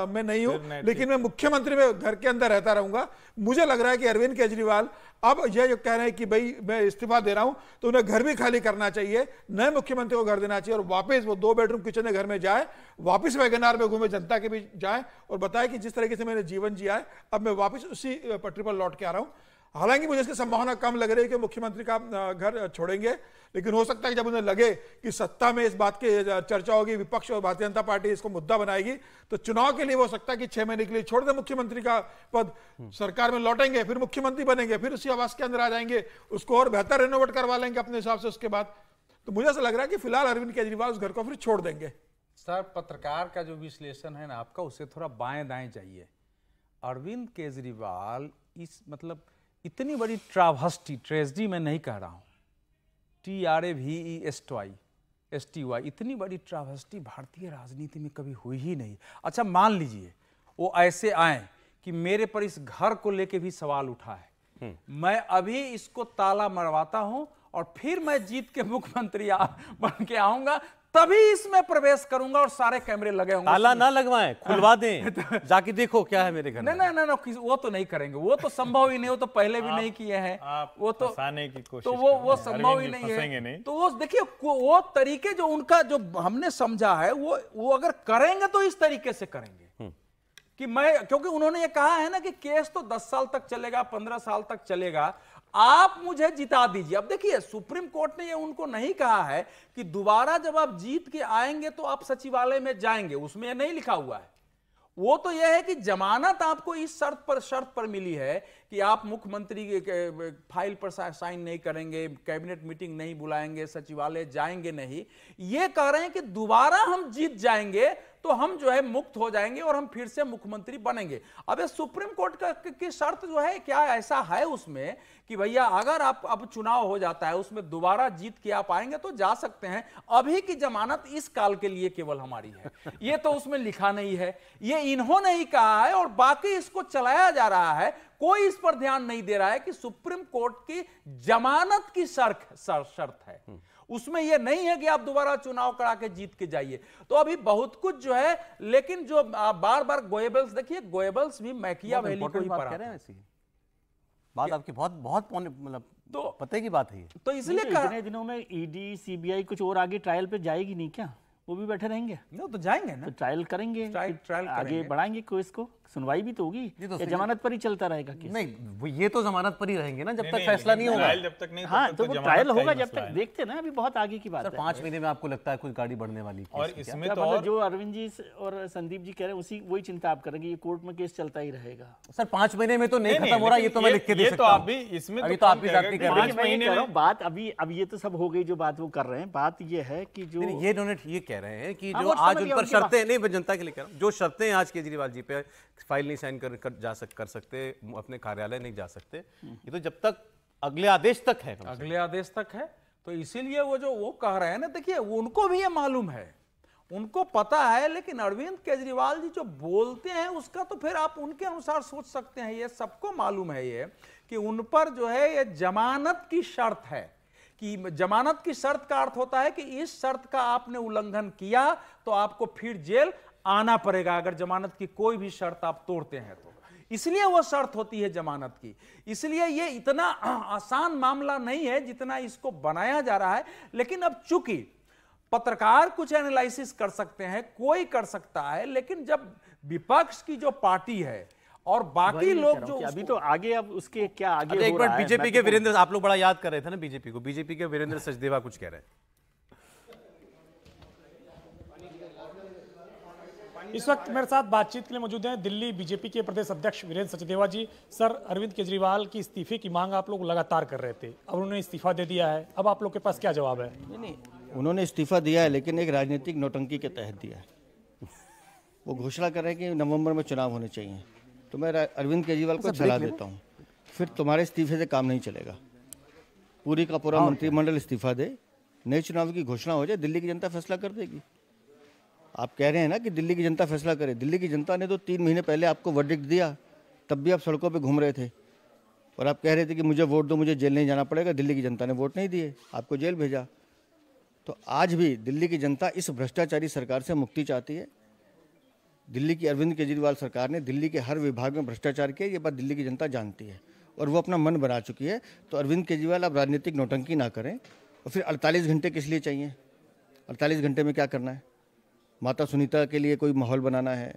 मैं नहीं हूं लेकिन मैं मुख्यमंत्री में घर के अंदर रहता रहूंगा। मुझे लग रहा है कि अरविंद केजरीवाल अब ये जो कह रहे हैं कि भाई मैं इस्तीफा दे रहा हूं, तो उन्हें घर भी खाली करना चाहिए, नए मुख्यमंत्री को घर देना चाहिए और वापस वो 2 बेडरूम किचन घर में जाए, वापस वैगनार में घूमे, जनता के बीच जाए और बताए कि जिस तरीके से मैंने जीवन जिया है अब मैं वापस उसी पटरी पर लौट के आ रहा हूं। हालांकि मुझे इसकी संभावना कम लग रही है कि मुख्यमंत्री का घर छोड़ेंगे, लेकिन हो सकता है कि जब उन्हें लगे कि सत्ता में इस बात की चर्चा होगी, विपक्ष और भारतीय जनता पार्टी इसको मुद्दा बनाएगी, तो चुनाव के लिए हो सकता है कि 6 महीने के लिए छोड़ दे मुख्यमंत्री का पद, सरकार में लौटेंगे, फिर मुख्यमंत्री बनेंगे, फिर उसी आवास के अंदर आ जाएंगे, उसको और बेहतर रेनोवेट करवा लेंगे अपने हिसाब से उसके बाद। तो मुझे ऐसा लग रहा है कि फिलहाल अरविंद केजरीवाल उस घर को फिर छोड़ देंगे। सर, पत्रकार का जो विश्लेषण है ना आपका, उसे थोड़ा बाएं दाएं चाहिए। अरविंद केजरीवाल इस मतलब इतनी बड़ी ट्रेजेडी मैं नहीं कह रहा हूं, TRAVESTY, इतनी बड़ी ट्रावेस्टी भारतीय राजनीति में कभी हुई ही नहीं। अच्छा मान लीजिए वो ऐसे आए कि मेरे पर इस घर को लेके भी सवाल उठा है, मैं अभी इसको ताला मरवाता हूं और फिर मैं जीत के मुख्यमंत्री बन के आऊंगा, तभी इसमें प्रवेश करूंगा और सारे कैमरे लगे होंगे। ताला ना लगवाएं, खुलवा दें, जाके देखो क्या है मेरे घर में। नहीं, वो तो नहीं करेंगे, वो तो संभव ही नहीं, वो तो पहले भी नहीं किए हैं, वो तो फंसाने की कोशिश, तो वो संभव ही नहीं है। तो वो देखिए वो तरीके जो उनका जो हमने समझा है वो अगर करेंगे तो इस तरीके से करेंगे कि मैं, क्योंकि उन्होंने ये कहा है ना कि केस तो 10 साल तक चलेगा, 15 साल तक चलेगा, आप मुझे जिता दीजिए। अब देखिए सुप्रीम कोर्ट ने ये उनको नहीं कहा है कि दोबारा जब आप जीत के आएंगे तो आप सचिवालय में जाएंगे, उसमें ये नहीं लिखा हुआ है। वो तो यह है कि जमानत आपको इस शर्त पर मिली है कि आप मुख्यमंत्री के फाइल पर साइन नहीं करेंगे, कैबिनेट मीटिंग नहीं बुलाएंगे, सचिवालय जाएंगे नहीं। ये कह रहे हैं कि दोबारा हम जीत जाएंगे तो हम जो है मुक्त हो जाएंगे और हम फिर से मुख्यमंत्री बनेंगे। अब ये सुप्रीम कोर्ट की शर्त जो है, क्या ऐसा है उसमें कि भैया अगर आप अब चुनाव हो जाता है उसमें दोबारा जीत के आप आएंगे तो जा सकते हैं, अभी की जमानत इस काल के लिए केवल हमारी है। ये तो उसमें लिखा नहीं है, ये इन्होंने ही कहा है और बाकी इसको चलाया जा रहा है। कोई इस पर ध्यान नहीं दे रहा है कि सुप्रीम कोर्ट की जमानत की शर्त है, उसमें यह नहीं है कि आप दोबारा चुनाव करा के जीत के जाइए। तो अभी बहुत कुछ जो है, लेकिन जो बार बार गोएबल्स, देखिए गोएबल्स भी मैकियावेली को ही पढ़ा रहे हैं। बात आपकी बहुत मतलब तो पते की बात है। तो इसलिए इतने दिनों में ईडी सीबीआई कुछ और आगे ट्रायल पे जाएगी नहीं क्या? वो भी बैठे रहेंगे? नहीं तो जाएंगे ना, तो ट्रायल करेंगे, ट्रायल आगे बढ़ाएंगे केस को, सुनवाई भी तो होगी। तो जमानत पर ही चलता रहेगा केस? नहीं, ये तो जमानत पर ही रहेंगे ना जब तक फैसला नहीं होगा। जब तक नहीं, हाँ, तो वो ट्रायल होगा जब तक, देखते ना, अभी बहुत आगे की बात है। 5 महीने में आपको लगता है कुछ गाड़ी बढ़ने वाली? और इसमें तो जो अरविंद जी और संदीप जी कह रहे हैं वही चिंता आप करेंगे, ये कोर्ट में केस चलता ही रहेगा। सर 5 महीने में तो नहीं खत्म हो रहा, ये तो मैं लिख के दे सकता हूं। अभी इसमें अभी तो आप भी जाती कर रहे हैं बात। अब ये तो सब हो गई जो बात वो कर रहे हैं। बात ये है कि जो ये इन्होंने ये कह रहे हैं कि जो आज उन पर शर्तें, नहीं जनता के लिए कह रहा हूं, जो शर्तें आज केजरीवाल जी पे फाइल नहीं साइन कर सकते, अपने कार्यालय नहीं जा सकते, ये तो जब तक अगले आदेश तक है, अगले आदेश तक है। तो इसीलिए वो कह रहे हैं ना, देखिए उनको भी ये मालूम है, उनको पता है, लेकिन अरविंद केजरीवाल जी जो बोलते हैं उसका तो फिर आप उनके अनुसार सोच सकते हैं। ये सबको मालूम है ये कि उन पर जो है ये जमानत की शर्त है, कि जमानत की शर्त का अर्थ होता है कि इस शर्त का आपने उल्लंघन किया तो आपको फिर जेल आना पड़ेगा, अगर जमानत की कोई भी शर्त आप तोड़ते हैं तो। इसलिए वो शर्त होती है जमानत की। इसलिए ये इतना आसान मामला नहीं है जितना इसको बनाया जा रहा है। लेकिन अब चूंकि पत्रकार कुछ एनालिसिस कर सकते हैं, कोई कर सकता है, लेकिन जब विपक्ष की जो पार्टी है और बाकी लोग जो अभी तो आगे, अब उसके क्या आगे एक बार बीजेपी के वीरेंद्र, आप लोग बड़ा याद कर रहे थे ना बीजेपी को, बीजेपी के वीरेंद्र सचदेवा कुछ कह रहे हैं। इस वक्त मेरे साथ बातचीत के लिए मौजूद हैं दिल्ली बीजेपी के प्रदेश अध्यक्ष वीरेंद्र सचदेवा जी। सर, अरविंद केजरीवाल की इस्तीफे की मांग आप लोग लगातार कर रहे थे, अब उन्होंने इस्तीफा दे दिया है, अब आप लोग के पास क्या जवाब है? नहीं, उन्होंने इस्तीफा दिया है लेकिन एक राजनीतिक नौटंकी के तहत दिया है। वो घोषणा कर रहे हैं कि नवंबर में चुनाव होने चाहिए, तो मैं अरविंद केजरीवाल को सलाह देता हूँ, फिर तुम्हारे इस्तीफे से काम नहीं चलेगा। पूरी का पूरा मंत्रिमंडल इस्तीफा दे, नए चुनाव की घोषणा हो जाए, दिल्ली की जनता फैसला कर देगी। आप कह रहे हैं ना कि दिल्ली की जनता फैसला करे। दिल्ली की जनता ने तो 3 महीने पहले आपको वर्डिक्ट दिया, तब भी आप सड़कों पे घूम रहे थे और आप कह रहे थे कि मुझे वोट दो, मुझे जेल नहीं जाना पड़ेगा। दिल्ली की जनता ने वोट नहीं दिए, आपको जेल भेजा। तो आज भी दिल्ली की जनता इस भ्रष्टाचारी सरकार से मुक्ति चाहती है। दिल्ली की अरविंद केजरीवाल सरकार ने दिल्ली के हर विभाग में भ्रष्टाचार किया, ये बात दिल्ली की जनता जानती है और वो अपना मन बना चुकी है। तो अरविंद केजरीवाल अब राजनीतिक नौटंकी ना करें। और फिर 48 घंटे किस लिए चाहिए? 48 घंटे में क्या करना है? माता सुनीता के लिए कोई माहौल बनाना है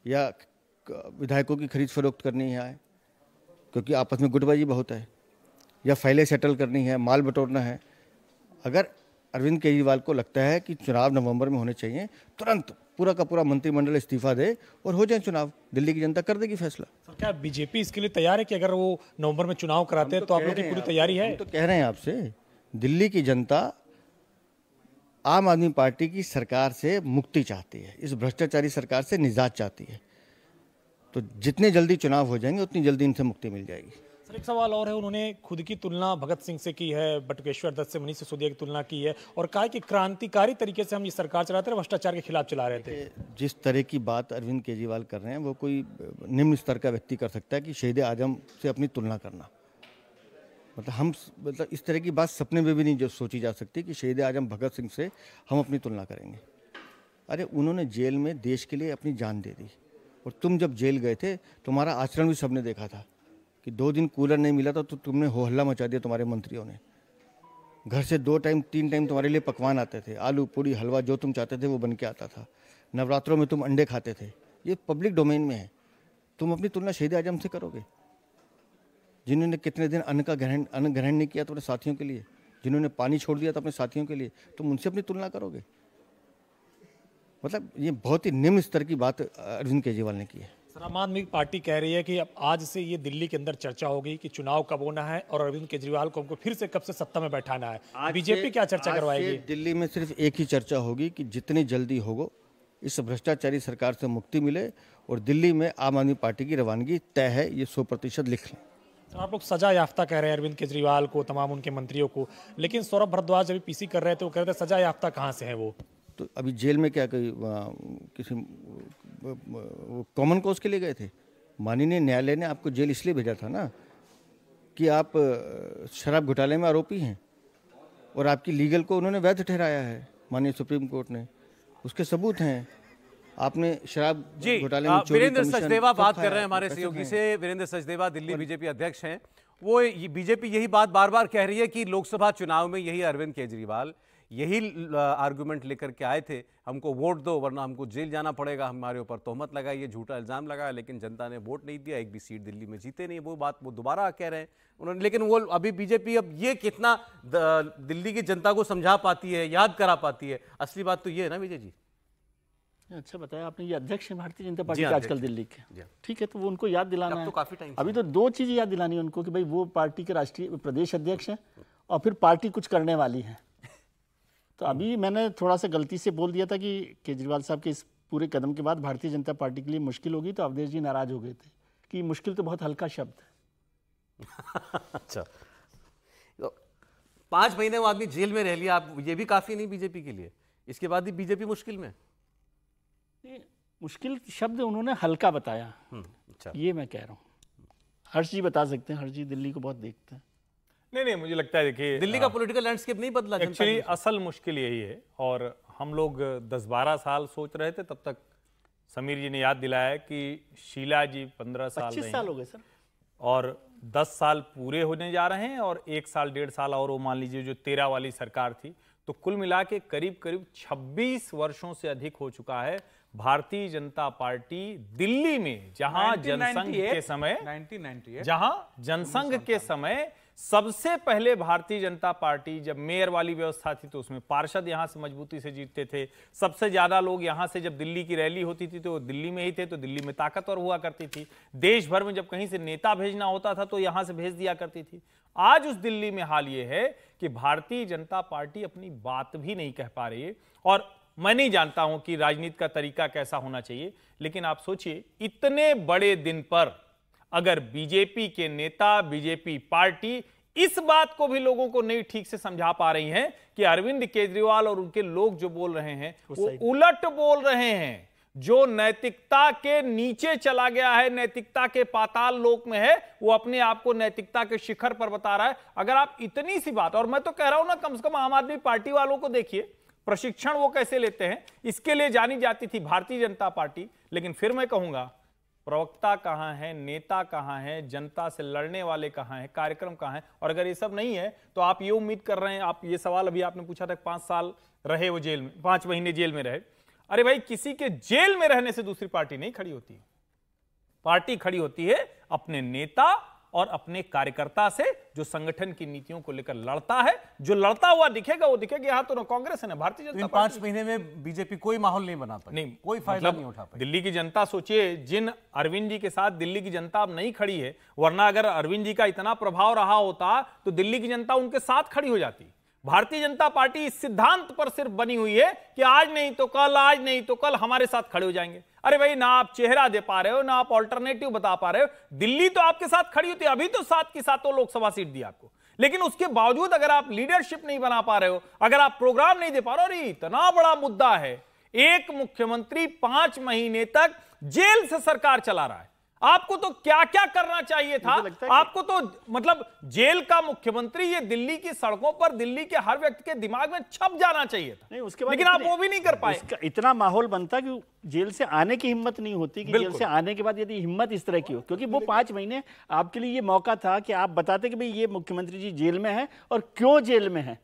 या विधायकों की खरीद फरोख्त करनी है क्योंकि आपस में गुटबाजी बहुत है, या फाइलें सेटल करनी है, माल बटोरना है? अगर अरविंद केजरीवाल को लगता है कि चुनाव नवंबर में होने चाहिए, तुरंत पूरा का पूरा मंत्रिमंडल इस्तीफा दे और हो जाए चुनाव। दिल्ली की जनता कर देगी फैसला। सर क्या बीजेपी इसके लिए तैयार है कि अगर वो नवंबर में चुनाव कराते हैं तो आप लोग की पूरी तैयारी है? हम तो कह रहे हैं आपसे, दिल्ली की जनता आम आदमी पार्टी की सरकार से मुक्ति चाहती है, इस भ्रष्टाचारी सरकार से निजात चाहती है। तो जितने जल्दी चुनाव हो जाएंगे उतनी जल्दी इनसे मुक्ति मिल जाएगी। सर एक सवाल और है, उन्होंने खुद की तुलना भगत सिंह से की है, बटुकेश्वर दत्त से, मनीष सिसोदिया की तुलना की है और कहा कि क्रांतिकारी तरीके से हम ये सरकार चलाते रहे, भ्रष्टाचार के खिलाफ चला रहे थे। जिस तरह की बात अरविंद केजरीवाल कर रहे हैं वो कोई निम्न स्तर का व्यक्ति कर सकता है कि शहीद आजम से अपनी तुलना करना। मतलब इस तरह की बात सपने में भी नहीं जो सोची जा सकती कि शहीद आजम भगत सिंह से हम अपनी तुलना करेंगे। अरे उन्होंने जेल में देश के लिए अपनी जान दे दी और तुम जब जेल गए थे तुम्हारा आचरण भी सबने देखा था कि 2 दिन कूलर नहीं मिला था तो तुमने हो हल्ला मचा दिया। तुम्हारे मंत्रियों ने घर से 2 टाइम 3 टाइम तुम्हारे लिए पकवान आते थे, आलू पूड़ी हलवा जो तुम चाहते थे वो बन के आता था। नवरात्रों में तुम अंडे खाते थे। ये पब्लिक डोमेन में है। तुम अपनी तुलना शहीद आजम से करोगे जिन्होंने कितने दिन अन्न ग्रहण नहीं किया अपने साथियों के लिए, जिन्होंने पानी छोड़ दिया था अपने साथियों के लिए, तुम उनसे अपनी तुलना करोगे? मतलब ये बहुत ही निम्न स्तर की बात अरविंद केजरीवाल ने की है। सर आम आदमी पार्टी कह रही है कि अब आज से ये दिल्ली के अंदर चर्चा होगी कि चुनाव कब होना है और अरविंद केजरीवाल को हमको फिर से कब से सत्ता में बैठाना है। बीजेपी क्या चर्चा करवाएगी? दिल्ली में सिर्फ एक ही चर्चा होगी कि जितनी जल्दी होगा इस भ्रष्टाचारी सरकार से मुक्ति मिले और दिल्ली में आम आदमी पार्टी की रवानगी तय है, ये 100% लिख लें। तो आप लोग सजा याफ्ता कह रहे हैं अरविंद केजरीवाल को, तमाम उनके मंत्रियों को, लेकिन सौरभ भारद्वाज अभी पीसी कर रहे थे, वो कह रहे थे सजा याफ्ता कहाँ से है वो? तो अभी जेल में क्या किसी कॉमन कॉज के लिए गए थे? माननीय न्यायालय ने आपको जेल इसलिए भेजा था ना कि आप शराब घोटाले में आरोपी हैं और आपकी लीगल को उन्होंने वैध ठहराया है माननीय सुप्रीम कोर्ट ने, उसके सबूत हैं। आपने शराब घोटाले में वीरेंद्र सचदेवा बात कर रहे हैं हमारे सहयोगी से। वीरेंद्र सचदेवा दिल्ली बीजेपी अध्यक्ष हैं। वो बीजेपी यही बात बार बार कह रही है कि लोकसभा चुनाव में यही अरविंद केजरीवाल यही आर्गुमेंट लेकर के आए थे, हमको वोट दो वरना हमको जेल जाना पड़ेगा, हमारे ऊपर तोहमत लगाई, ये झूठा इल्जाम लगाया, लेकिन जनता ने वोट नहीं दिया, एक भी सीट दिल्ली में जीते नहीं। वो बात वो दोबारा कह रहे हैं उन्होंने। लेकिन वो अभी बीजेपी अब ये कितना दिल्ली की जनता को समझा पाती है, याद करा पाती है, असली बात तो ये है ना विजय जी। अच्छा बताया आपने, ये अध्यक्ष है भारतीय जनता पार्टी के आजकल दिल्ली के। ठीक है, तो वो उनको याद दिलाना है। तो काफी टाइम अभी तो 2 चीजें याद दिलानी है उनको कि भाई वो पार्टी के राष्ट्रीय प्रदेश अध्यक्ष हैं और फिर पार्टी कुछ करने वाली है। तो अभी मैंने थोड़ा सा गलती से बोल दिया था कि केजरीवाल साहब के इस पूरे कदम के बाद भारतीय जनता पार्टी के लिए मुश्किल होगी, तो अवधेश जी नाराज हो गए थे कि मुश्किल तो बहुत हल्का शब्द है। अच्छा, तो 5 महीने वो आदमी जेल में रह लिया, आप ये भी काफी नहीं बीजेपी के लिए? इसके बाद ही बीजेपी मुश्किल में? मुश्किल शब्द उन्होंने हल्का बताया। अच्छा, ये मैं कह रहा हूँ। हर्ष जी बता सकते हैं, हर्ष जी दिल्ली को बहुत देखते हैं। नहीं, मुझे लगता है देखिए दिल्ली का पॉलिटिकल लैंडस्केप नहीं बदला। एक्चुअली असल मुश्किल यही है और हम लोग 10-12 साल सोच रहे थे, तब तक समीर जी ने याद दिलाया कि शीला जी 15 साल 25 साल हो गए सर, और 10 साल पूरे होने जा रहे हैं और 1 साल 1.5 साल और वो मान लीजिए जो 13 वाली सरकार थी, तो कुल मिला के करीब 26 वर्षों से अधिक हो चुका है भारतीय जनता पार्टी दिल्ली में, जहां जनसंघ के समय 1998 जहां जनसंघ के समय सबसे पहले भारतीय जनता पार्टी जब मेयर वाली व्यवस्था थी तो उसमें पार्षद यहां से मजबूती से जीतते थे। सबसे ज्यादा लोग यहां से जब दिल्ली की रैली होती थी तो दिल्ली में ही थे, तो दिल्ली में ताकतवर हुआ करती थी। देश भर में जब कहीं से नेता भेजना होता था तो यहां से भेज दिया करती थी। आज उस दिल्ली में हाल ये है कि भारतीय जनता पार्टी अपनी बात भी नहीं कह पा रही है। और मैं नहीं जानता हूं कि राजनीति का तरीका कैसा होना चाहिए, लेकिन आप सोचिए इतने बड़े दिन पर अगर बीजेपी के नेता, बीजेपी पार्टी इस बात को भी लोगों को नहीं ठीक से समझा पा रही हैं कि अरविंद केजरीवाल और उनके लोग जो बोल रहे हैं वो उलट बोल रहे हैं। जो नैतिकता के नीचे चला गया है, नैतिकता के पाताल लोक में है, वो अपने आप को नैतिकता के शिखर पर बता रहा है। अगर आप इतनी सी बात, और मैं तो कह रहा हूं ना, कम से कम आम आदमी पार्टी वालों को देखिए प्रशिक्षण वो कैसे लेते हैं, इसके लिए जानी जाती थी भारतीय जनता पार्टी। लेकिन फिर मैं कहूंगा, प्रवक्ता कहां है, नेता कहां है, जनता से लड़ने वाले कहां हैं, कार्यक्रम कहां हैं? और अगर ये सब नहीं है तो आप ये उम्मीद कर रहे हैं, आप ये सवाल अभी आपने पूछा था 5 साल रहे वो जेल में, 5 महीने जेल में रहे। अरे भाई, किसी के जेल में रहने से दूसरी पार्टी नहीं खड़ी होती है। पार्टी खड़ी होती है अपने नेता और अपने कार्यकर्ता से, जो संगठन की नीतियों को लेकर लड़ता है। जो लड़ता हुआ दिखेगा वो दिखेगा। यहां तो ना कांग्रेस है ना भारतीय जनता इन पार्टी। 5 महीने में बीजेपी कोई माहौल नहीं बना पाई, नहीं, कोई फायदा नहीं उठा पाई। दिल्ली की जनता, सोचिए, जिन अरविंद जी के साथ दिल्ली की जनता अब नहीं खड़ी है, वरना अगर अरविंद जी का इतना प्रभाव रहा होता तो दिल्ली की जनता उनके साथ खड़ी हो जाती। भारतीय जनता पार्टी इस सिद्धांत पर सिर्फ बनी हुई है कि आज नहीं तो कल, आज नहीं तो कल हमारे साथ खड़े हो जाएंगे। अरे भाई, ना आप चेहरा दे पा रहे हो, ना आप ऑल्टरनेटिव बता पा रहे हो। दिल्ली तो आपके साथ खड़ी होती है, अभी तो 7 की 7 लोकसभा सीट दी आपको, लेकिन उसके बावजूद अगर आप लीडरशिप नहीं बना पा रहे हो, अगर आप प्रोग्राम नहीं दे पा रहे हो, अरे इतना बड़ा मुद्दा है। एक मुख्यमंत्री 5 महीने तक जेल से सरकार चला रहा है। आपको तो क्या क्या करना चाहिए था। आपको तो मतलब जेल का मुख्यमंत्री ये दिल्ली की सड़कों पर, दिल्ली के हर व्यक्ति के दिमाग में छप जाना चाहिए था। नहीं, उसके बाद लेकिन आप वो भी नहीं कर पाए। इतना माहौल बनता कि जेल से आने की हिम्मत नहीं होती, कि जेल से आने के बाद यदि हिम्मत इस तरह की हो, क्योंकि वो 5 महीने आपके लिए ये मौका था कि आप बताते कि भाई ये मुख्यमंत्री जी जेल में है और क्यों जेल में है।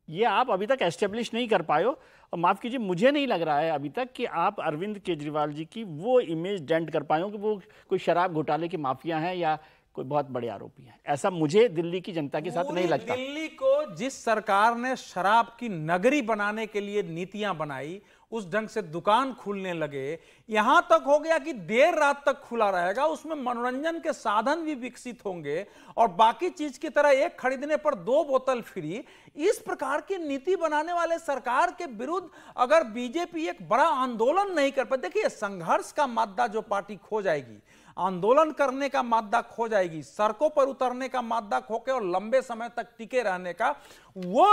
ये आप अभी तक एस्टेब्लिश नहीं कर पाए हो। और माफ कीजिए, मुझे नहीं लग रहा है अभी तक कि आप अरविंद केजरीवाल जी की वो इमेज डेंट कर पाए हो कि वो कोई शराब घोटाले के माफिया हैं या कोई बहुत बड़े आरोपी हैं। ऐसा मुझे दिल्ली की जनता के साथ नहीं लगता। दिल्ली को जिस सरकार ने शराब की नगरी बनाने के लिए नीतियां बनाई, उस ढंग से दुकान खुलने लगे, यहां तक हो गया कि देर रात तक खुला रहेगा, उसमें मनोरंजन के साधन भी विकसित होंगे और बाकी चीज की तरह एक खरीदने पर 2 बोतल फ्री। इस प्रकार की नीति बनाने वाले सरकार के विरुद्ध अगर बीजेपी एक बड़ा आंदोलन नहीं कर पाए, देखिए, संघर्ष का मादा जो पार्टी खो जाएगी, आंदोलन करने का मादा खो जाएगी, सड़कों पर उतरने का मादा खो के और लंबे समय तक टिके रहने का, वो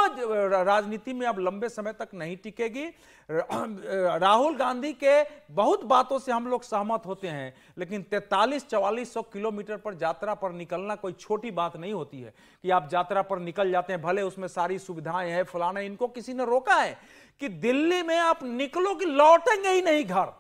राजनीति में अब लंबे समय तक नहीं टिकेगी। राहुल गांधी के बहुत बातों से हम लोग सहमत होते हैं, लेकिन 43-4400 किलोमीटर पर यात्रा पर निकलना कोई छोटी बात नहीं होती है कि आप यात्रा पर निकल जाते हैं, भले उसमें सारी सुविधाएं हैं, फलाना। इनको किसी ने रोका है कि दिल्ली में आप निकलो कि लौटेंगे ही नहीं घर,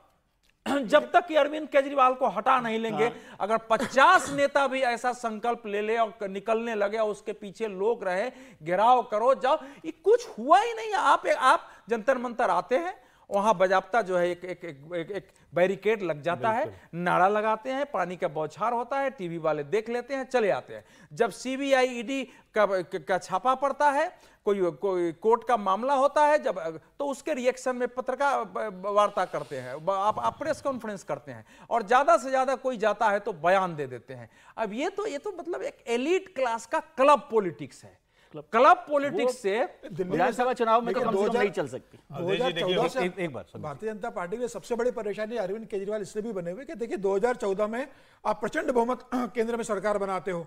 जब तक कि अरविंद केजरीवाल को हटा नहीं लेंगे। अगर 50 नेता भी ऐसा संकल्प ले ले और निकलने लगे और उसके पीछे लोग रहे, घेराव करो, जाओ, ये कुछ हुआ ही नहीं। आप जंतर मंतर आते हैं, वहां बजाबता जो है एक बैरिकेड लग जाता है, नारा लगाते हैं, पानी का बौछार होता है, टीवी वाले देख लेते हैं, चले आते हैं। जब सीबीआई ईडी का छापा पड़ता है, कोई कोर्ट का मामला होता है, जब तो उसके रिएक्शन में पत्रकार वार्ता करते हैं, आप प्रेस कॉन्फ्रेंस करते हैं, और ज्यादा से ज्यादा कोई जाता है तो बयान दे देते हैं। अब ये तो मतलब एक एलीट क्लास का क्लब पॉलिटिक्स है। क्लब पॉलिटिक्स से विधानसभा चुनाव में तो कम से कम नहीं चल सकती। 2014 से एक बार भारतीय जनता पार्टी की सबसे बड़ी परेशानी अरविंद केजरीवाल इसलिए भी बने हुए कि देखिए, 2014 में आप प्रचंड बहुमत केंद्र में सरकार बनाते हो,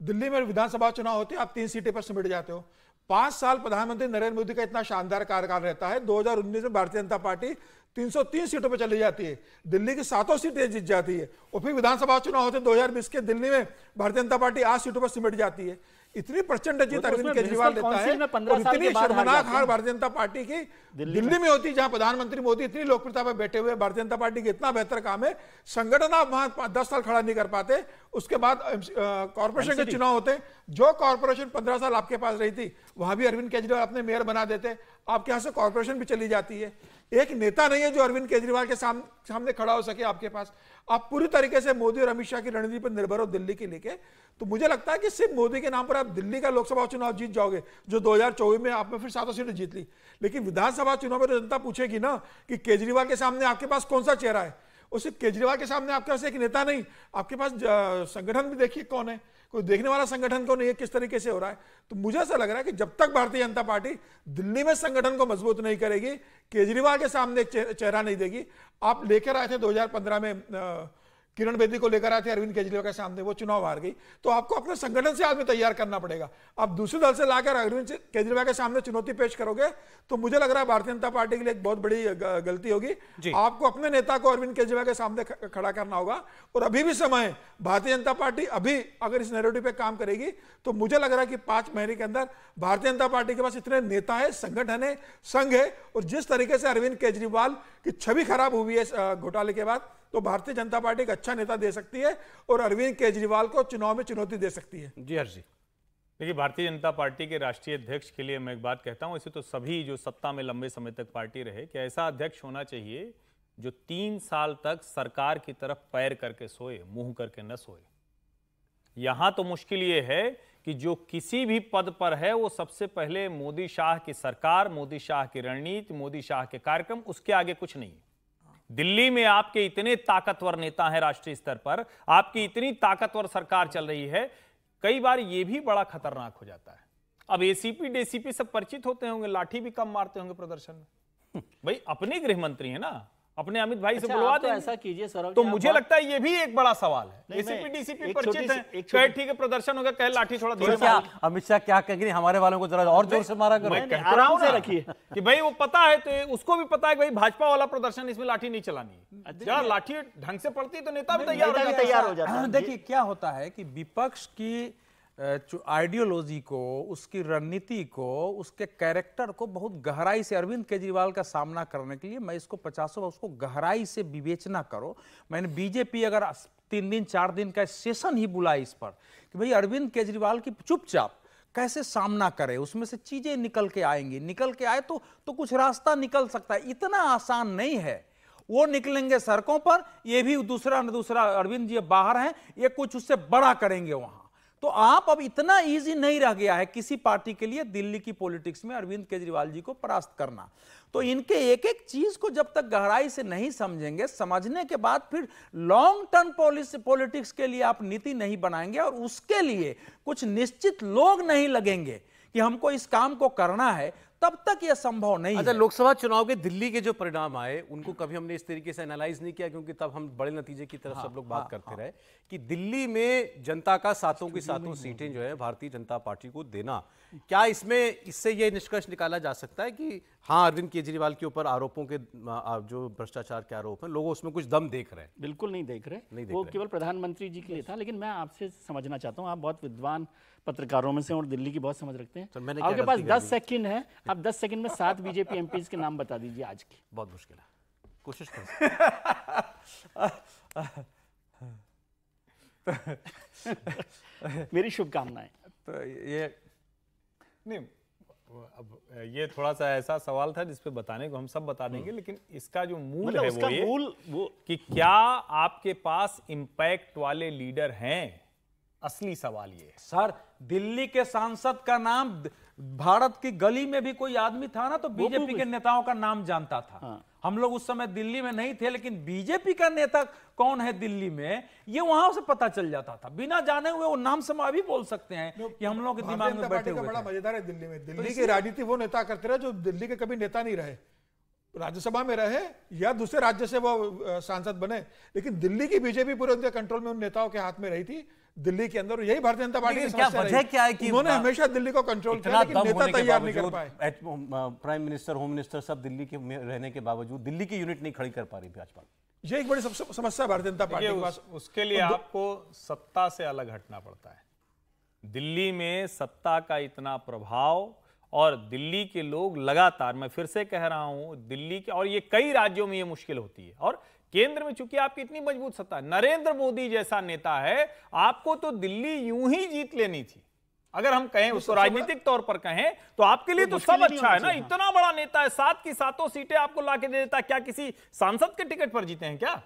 दिल्ली में विधानसभा चुनाव होते हैं, आप 3 सीटें पर सिमट जाते हो। 5 साल प्रधानमंत्री नरेंद्र मोदी का इतना शानदार कार्यकाल रहता है, 2019 में भारतीय जनता पार्टी 303 सीटों पर चली जाती है, दिल्ली की 7 सीटें जीत जाती है, और फिर विधानसभा चुनाव होते 2020 के, दिल्ली में भारतीय जनता पार्टी 8 सीटों पर सिमट जाती है। इतनी प्रचंड जीत अरविंद केजरीवाल लेता है, और इतनी शर्मनाक हार भारतीय जनता पार्टी की दिल्ली में होती, जहां प्रधानमंत्री मोदी इतनी लोकप्रियता पर बैठे हुए, भारतीय जनता पार्टी की इतना बेहतर काम है, संगठन आप वहां 10 साल खड़ा नहीं कर पाते। उसके बाद कॉर्पोरेशन के चुनाव होते, जो कॉर्पोरेशन 15 साल आपके पास रही थी, वहां भी अरविंद केजरीवाल अपने मेयर बना देते, आपके यहां से कॉर्पोरेशन भी चली जाती है। एक नेता नहीं है जो अरविंद केजरीवाल के सामने खड़ा हो सके आपके पास। आप पूरी तरीके से मोदी और अमित शाह की रणनीति पर निर्भर हो दिल्ली के लेके। तो मुझे लगता है कि सिर्फ मोदी के नाम पर आप दिल्ली का लोकसभा चुनाव जीत जाओगे, जो 2024 में आपने फिर 7 सीटें जीत ली, लेकिन विधानसभा चुनाव में तो जनता पूछेगी ना कि केजरीवाल के सामने आपके पास कौन सा चेहरा है। और सिर्फ केजरीवाल के सामने आपके पास एक नेता नहीं, आपके पास संगठन भी देखिए कौन है, कोई देखने वाला संगठन कौन है, किस तरीके से हो रहा है। तो मुझे ऐसा लग रहा है कि जब तक भारतीय जनता पार्टी दिल्ली में संगठन को मजबूत नहीं करेगी, केजरीवाल के सामने एक चेहरा नहीं देगी। आप लेकर आए थे 2015 में किरण बेदी को लेकर आए थे अरविंद केजरीवाल के सामने, वो चुनाव हार गई। तो आपको अपने संगठन से आदमी तैयार करना पड़ेगा। आप दूसरे दल से लाकर अरविंद केजरीवाल के सामने चुनौती पेश करोगे तो मुझे लग रहा है भारतीय जनता पार्टी के लिए एक बहुत बड़ी गलती होगी। आपको अपने नेता को अरविंद केजरीवाल के सामने खड़ा करना होगा। और अभी भी समय है, भारतीय जनता पार्टी अभी अगर इस नैरेटिव पे काम करेगी तो मुझे लग रहा है कि 5 महीने के अंदर भारतीय जनता पार्टी के पास इतने नेता है, संगठन है, संघ है, और जिस तरीके से अरविंद केजरीवाल की छवि खराब हुई है घोटाले के बाद, तो भारतीय जनता पार्टी एक अच्छा नेता दे सकती है और अरविंद केजरीवाल को चुनाव में चुनौती दे सकती है। जी हर्ष जी। देखिए, भारतीय जनता पार्टी के राष्ट्रीय अध्यक्ष के लिए मैं एक बात कहता हूं, इसे तो सभी जो सत्ता में लंबे समय तक पार्टी रहे, कि ऐसा अध्यक्ष होना चाहिए जो 3 साल तक सरकार की तरफ पैर करके सोए, मुंह करके न सोए। यहां तो मुश्किल ये है कि जो किसी भी पद पर है वो सबसे पहले मोदी शाह की सरकार, मोदी शाह की रणनीति, मोदी शाह के कार्यक्रम, उसके आगे कुछ नहीं। दिल्ली में आपके इतने ताकतवर नेता हैं, राष्ट्रीय स्तर पर आपकी इतनी ताकतवर सरकार चल रही है, कई बार यह भी बड़ा खतरनाक हो जाता है। अब एसीपी डीसीपी सब परिचित होते होंगे, लाठी भी कम मारते होंगे प्रदर्शन में। भाई अपने गृह मंत्री है ना, अपने अमित भाई से बुलवा दें। ऐसा कीजिए सौरभ, तो मुझे लगता है ये भी एक बड़ा सवाल है। एसीपी डीसीपी परिचित है, कहे ठीक है प्रदर्शन होगा, कहे लाठी थोड़ा धीरे मारो। अमित शाह क्या कहेंगे, हमारे वालों को जरा और जोर से मारा करो। आराम से रखिए कि भाई वो पता है, तो उसको भी पता है कि भाई भाजपा वाला प्रदर्शन, इसमें लाठी नहीं चलानी है। जरा लाठी ढंग से पड़ती तो नेता भी तैयार हो जाता है। देखिए क्या होता है कि विपक्ष की आइडियोलॉजी को, उसकी रणनीति को, उसके कैरेक्टर को बहुत गहराई से, अरविंद केजरीवाल का सामना करने के लिए मैं इसको 50 उसको गहराई से विवेचना करो। मैंने बीजेपी अगर 3 दिन 4 दिन का सेशन ही बुला इस पर कि भाई अरविंद केजरीवाल की चुपचाप कैसे सामना करे, उसमें से चीजें निकल के आएंगी, निकल के आए तो कुछ रास्ता निकल सकता है। इतना आसान नहीं है। वो निकलेंगे सड़कों पर, ये भी दूसरा अरविंद जी बाहर हैं, ये कुछ उससे बड़ा करेंगे वहां। तो आप अब इतना इजी नहीं रह गया है किसी पार्टी के लिए दिल्ली की पॉलिटिक्स में अरविंद केजरीवाल जी को परास्त करना। तो इनके एक एक चीज को जब तक गहराई से नहीं समझेंगे, समझने के बाद फिर लॉन्ग टर्म पॉलिटिक्स के लिए आप नीति नहीं बनाएंगे और उसके लिए कुछ निश्चित लोग नहीं लगेंगे कि हमको इस काम को करना है, तब तक यह संभव नहीं है। लोकसभा चुनाव के दिल्ली के जो परिणाम आए उनको कभी हमने इस तरीके से एनालाइज नहीं किया, क्योंकि तब हम बड़े नतीजे की तरफ सब लोग बात करते रहे कि दिल्ली में जनता का 7 की 7 सीटें जो है भारतीय जनता पार्टी को देना, क्या इससे ये निष्कर्ष निकाला जा सकता है कि हाँ, अरविंद केजरीवाल के ऊपर आरोपों के जो भ्रष्टाचार के आरोप हैं, लोग उसमें कुछ दम देख रहे हैं? बिल्कुल नहीं देख रहे, वो केवल प्रधानमंत्री जी के लिए था। लेकिन मैं आपसे समझना चाहता हूँ, आप बहुत विद्वान पत्रकारों में से और दिल्ली की बहुत समझ रखते हैं, आपके पास 10 सेकंड है, आप 10 सेकंड में 7 बीजेपी एमपीज के नाम बता दीजिए आज की। बहुत मुश्किल है, कोशिश करें। मेरी शुभकामनाएं। तो ये नहीं, अब ये थोड़ा सा ऐसा सवाल था जिसपे बताने को हम सब बता देंगे, लेकिन इसका जो मूल है वो कि क्या आपके पास इंपैक्ट वाले लीडर हैं? असली सवाल ये है। सर, दिल्ली के सांसद का नाम भारत की गली में भी कोई आदमी था ना तो बीजेपी के नेताओं का नाम जानता था। हम लोग उस समय दिल्ली में नहीं थे, लेकिन बीजेपी का नेता कौन है दिल्ली में ये वहां से पता चल जाता था। बिना जाने हुए वो नाम से अभी बोल सकते हैं कि हम लोग के दिमाग में बैठे हुए। बड़ा मजेदार है दिल्ली में, दिल्ली की राजनीति वो नेता करते रहे जो दिल्ली के कभी नेता नहीं रहे, राज्यसभा में रहे या दूसरे राज्य से वो सांसद बने, लेकिन दिल्ली की बीजेपी पूरे उनके कंट्रोल में उन नेताओं के हाथ में रही थी दिल्ली के अंदर। यही भारतीय जनता पार्टी की समस्या क्या है कि उन्होंने हमेशा दिल्ली को कंट्रोल किया, लेकिन नेता तैयार नहीं कर पाए। प्राइम मिनिस्टर, होम मिनिस्टर सब दिल्ली के रहने के बावजूद दिल्ली की यूनिट नहीं खड़ी कर पा रही भाजपा। ये एक बड़ी समस्या भारतीय जनता पार्टी के पास। उसके लिए आपको सत्ता से अलग हटना पड़ता है। दिल्ली में सत्ता का इतना प्रभाव और दिल्ली के लोग लगातार, मैं फिर से कह रहा हूं, दिल्ली के और ये कई राज्यों में ये मुश्किल होती है, और केंद्र में चूंकि आपकी इतनी मजबूत सत्ता है, नरेंद्र मोदी जैसा नेता है, आपको तो दिल्ली यूं ही जीत लेनी थी। अगर हम कहें उसको राजनीतिक तौर पर कहें तो आपके लिए तो सब अच्छा है ना, इतना बड़ा नेता है, 7 की 7 सीटें आपको लाके दे देता। क्या किसी सांसद के टिकट पर जीते हैं क्या?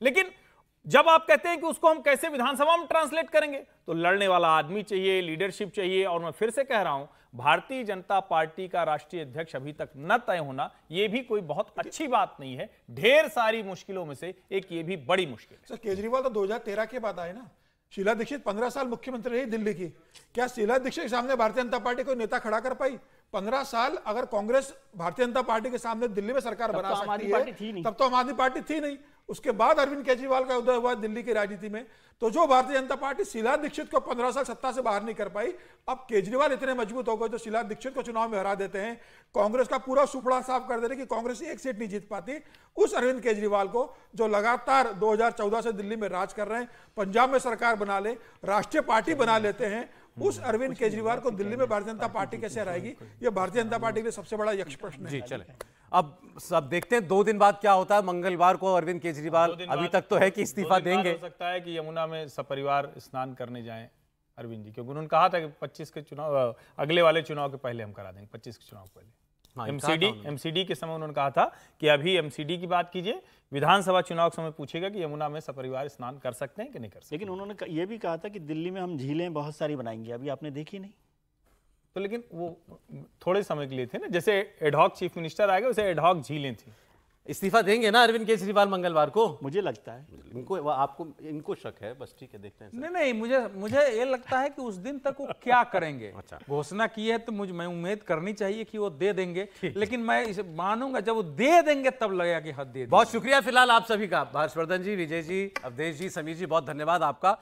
लेकिन जब आप कहते हैं कि उसको हम कैसे विधानसभा में ट्रांसलेट करेंगे, तो लड़ने वाला आदमी चाहिए, लीडरशिप चाहिए। और मैं फिर से कह रहा हूं, भारतीय जनता पार्टी का राष्ट्रीय अध्यक्ष अभी तक न तय होना, यह भी कोई बहुत अच्छी बात नहीं है। ढेर सारी मुश्किलों में से एक ये भी बड़ी मुश्किल है। सर, केजरीवाल तो 2013 के बाद आए ना। शीला दीक्षित 15 साल मुख्यमंत्री रही दिल्ली की। क्या शीला दीक्षित के सामने भारतीय जनता पार्टी को नेता खड़ा कर पाई? 15 साल अगर कांग्रेस भारतीय जनता पार्टी के सामने दिल्ली में सरकार बना सकती है, तब तो आम आदमी पार्टी थी नहीं। उसके बाद अरविंद केजरीवाल का उदय हुआ दिल्ली की राजनीति में। तो जो भारतीय जनता पार्टी शीला दीक्षित को 15 साल सत्ता से बाहर नहीं कर पाई, अब केजरीवाल इतने मजबूत हो गए तो शीला दीक्षित को चुनाव में हरा देते हैं, कांग्रेस का पूरा सुपड़ा साफ कर दे रहे कि कांग्रेस एक सीट नहीं जीत पाती। उस अरविंद केजरीवाल को जो लगातार 2014 से दिल्ली में राज कर रहे हैं, पंजाब में सरकार बना ले, राष्ट्रीय पार्टी बना लेते हैं, उस अरविंद केजरीवाल को दिल्ली में भारतीय जनता पार्टी कैसे हराएगी? ये भारतीय जनता पार्टी के लिए सबसे बड़ा यक्ष प्रश्न है। जी चले, अब सब देखते हैं 2 दिन बाद क्या होता है। मंगलवार को अरविंद केजरीवाल, अभी तक तो है कि इस्तीफा देंगे। हो सकता है कि यमुना में सपरिवार स्नान करने जाएं अरविंद जी, क्योंकि उन्होंने कहा था कि 25 के चुनाव, अगले वाले चुनाव के पहले हम करा देंगे, 25 के चुनाव पहले। एमसीडी के समय उन्होंने कहा था कि अभी एमसीडी की बात कीजिए, विधानसभा चुनाव के समय पूछेगा कि यमुना में सपरिवार स्नान कर सकते हैं कि नहीं कर सकते। लेकिन उन्होंने ये भी कहा था कि दिल्ली में हम झीलें बहुत सारी बनाएंगे, अभी आपने देखी नहीं। तो लेकिन वो थोड़े समय के लिए थे ना, जैसे एडहॉक चीफ मिनिस्टर आएगा वैसे एडहॉक झीलें थी। इस्तीफा देंगे ना अरविंद केजरीवाल मंगलवार को? मुझे लगता है इनको शक है, बस ठीक है, देखते हैं। नहीं, मुझे ये लगता है कि उस दिन तक वो क्या करेंगे। अच्छा, घोषणा की है तो मैं उम्मीद करनी चाहिए कि वो दे देंगे, लेकिन मैं इसे मानूंगा जब वो दे देंगे तब लगेगा कि हद दे देंगे। बहुत शुक्रिया फिलहाल आप सभी का, हर्षवर्धन जी, विजय जी, अवधेश जी, समीर जी, बहुत धन्यवाद आपका।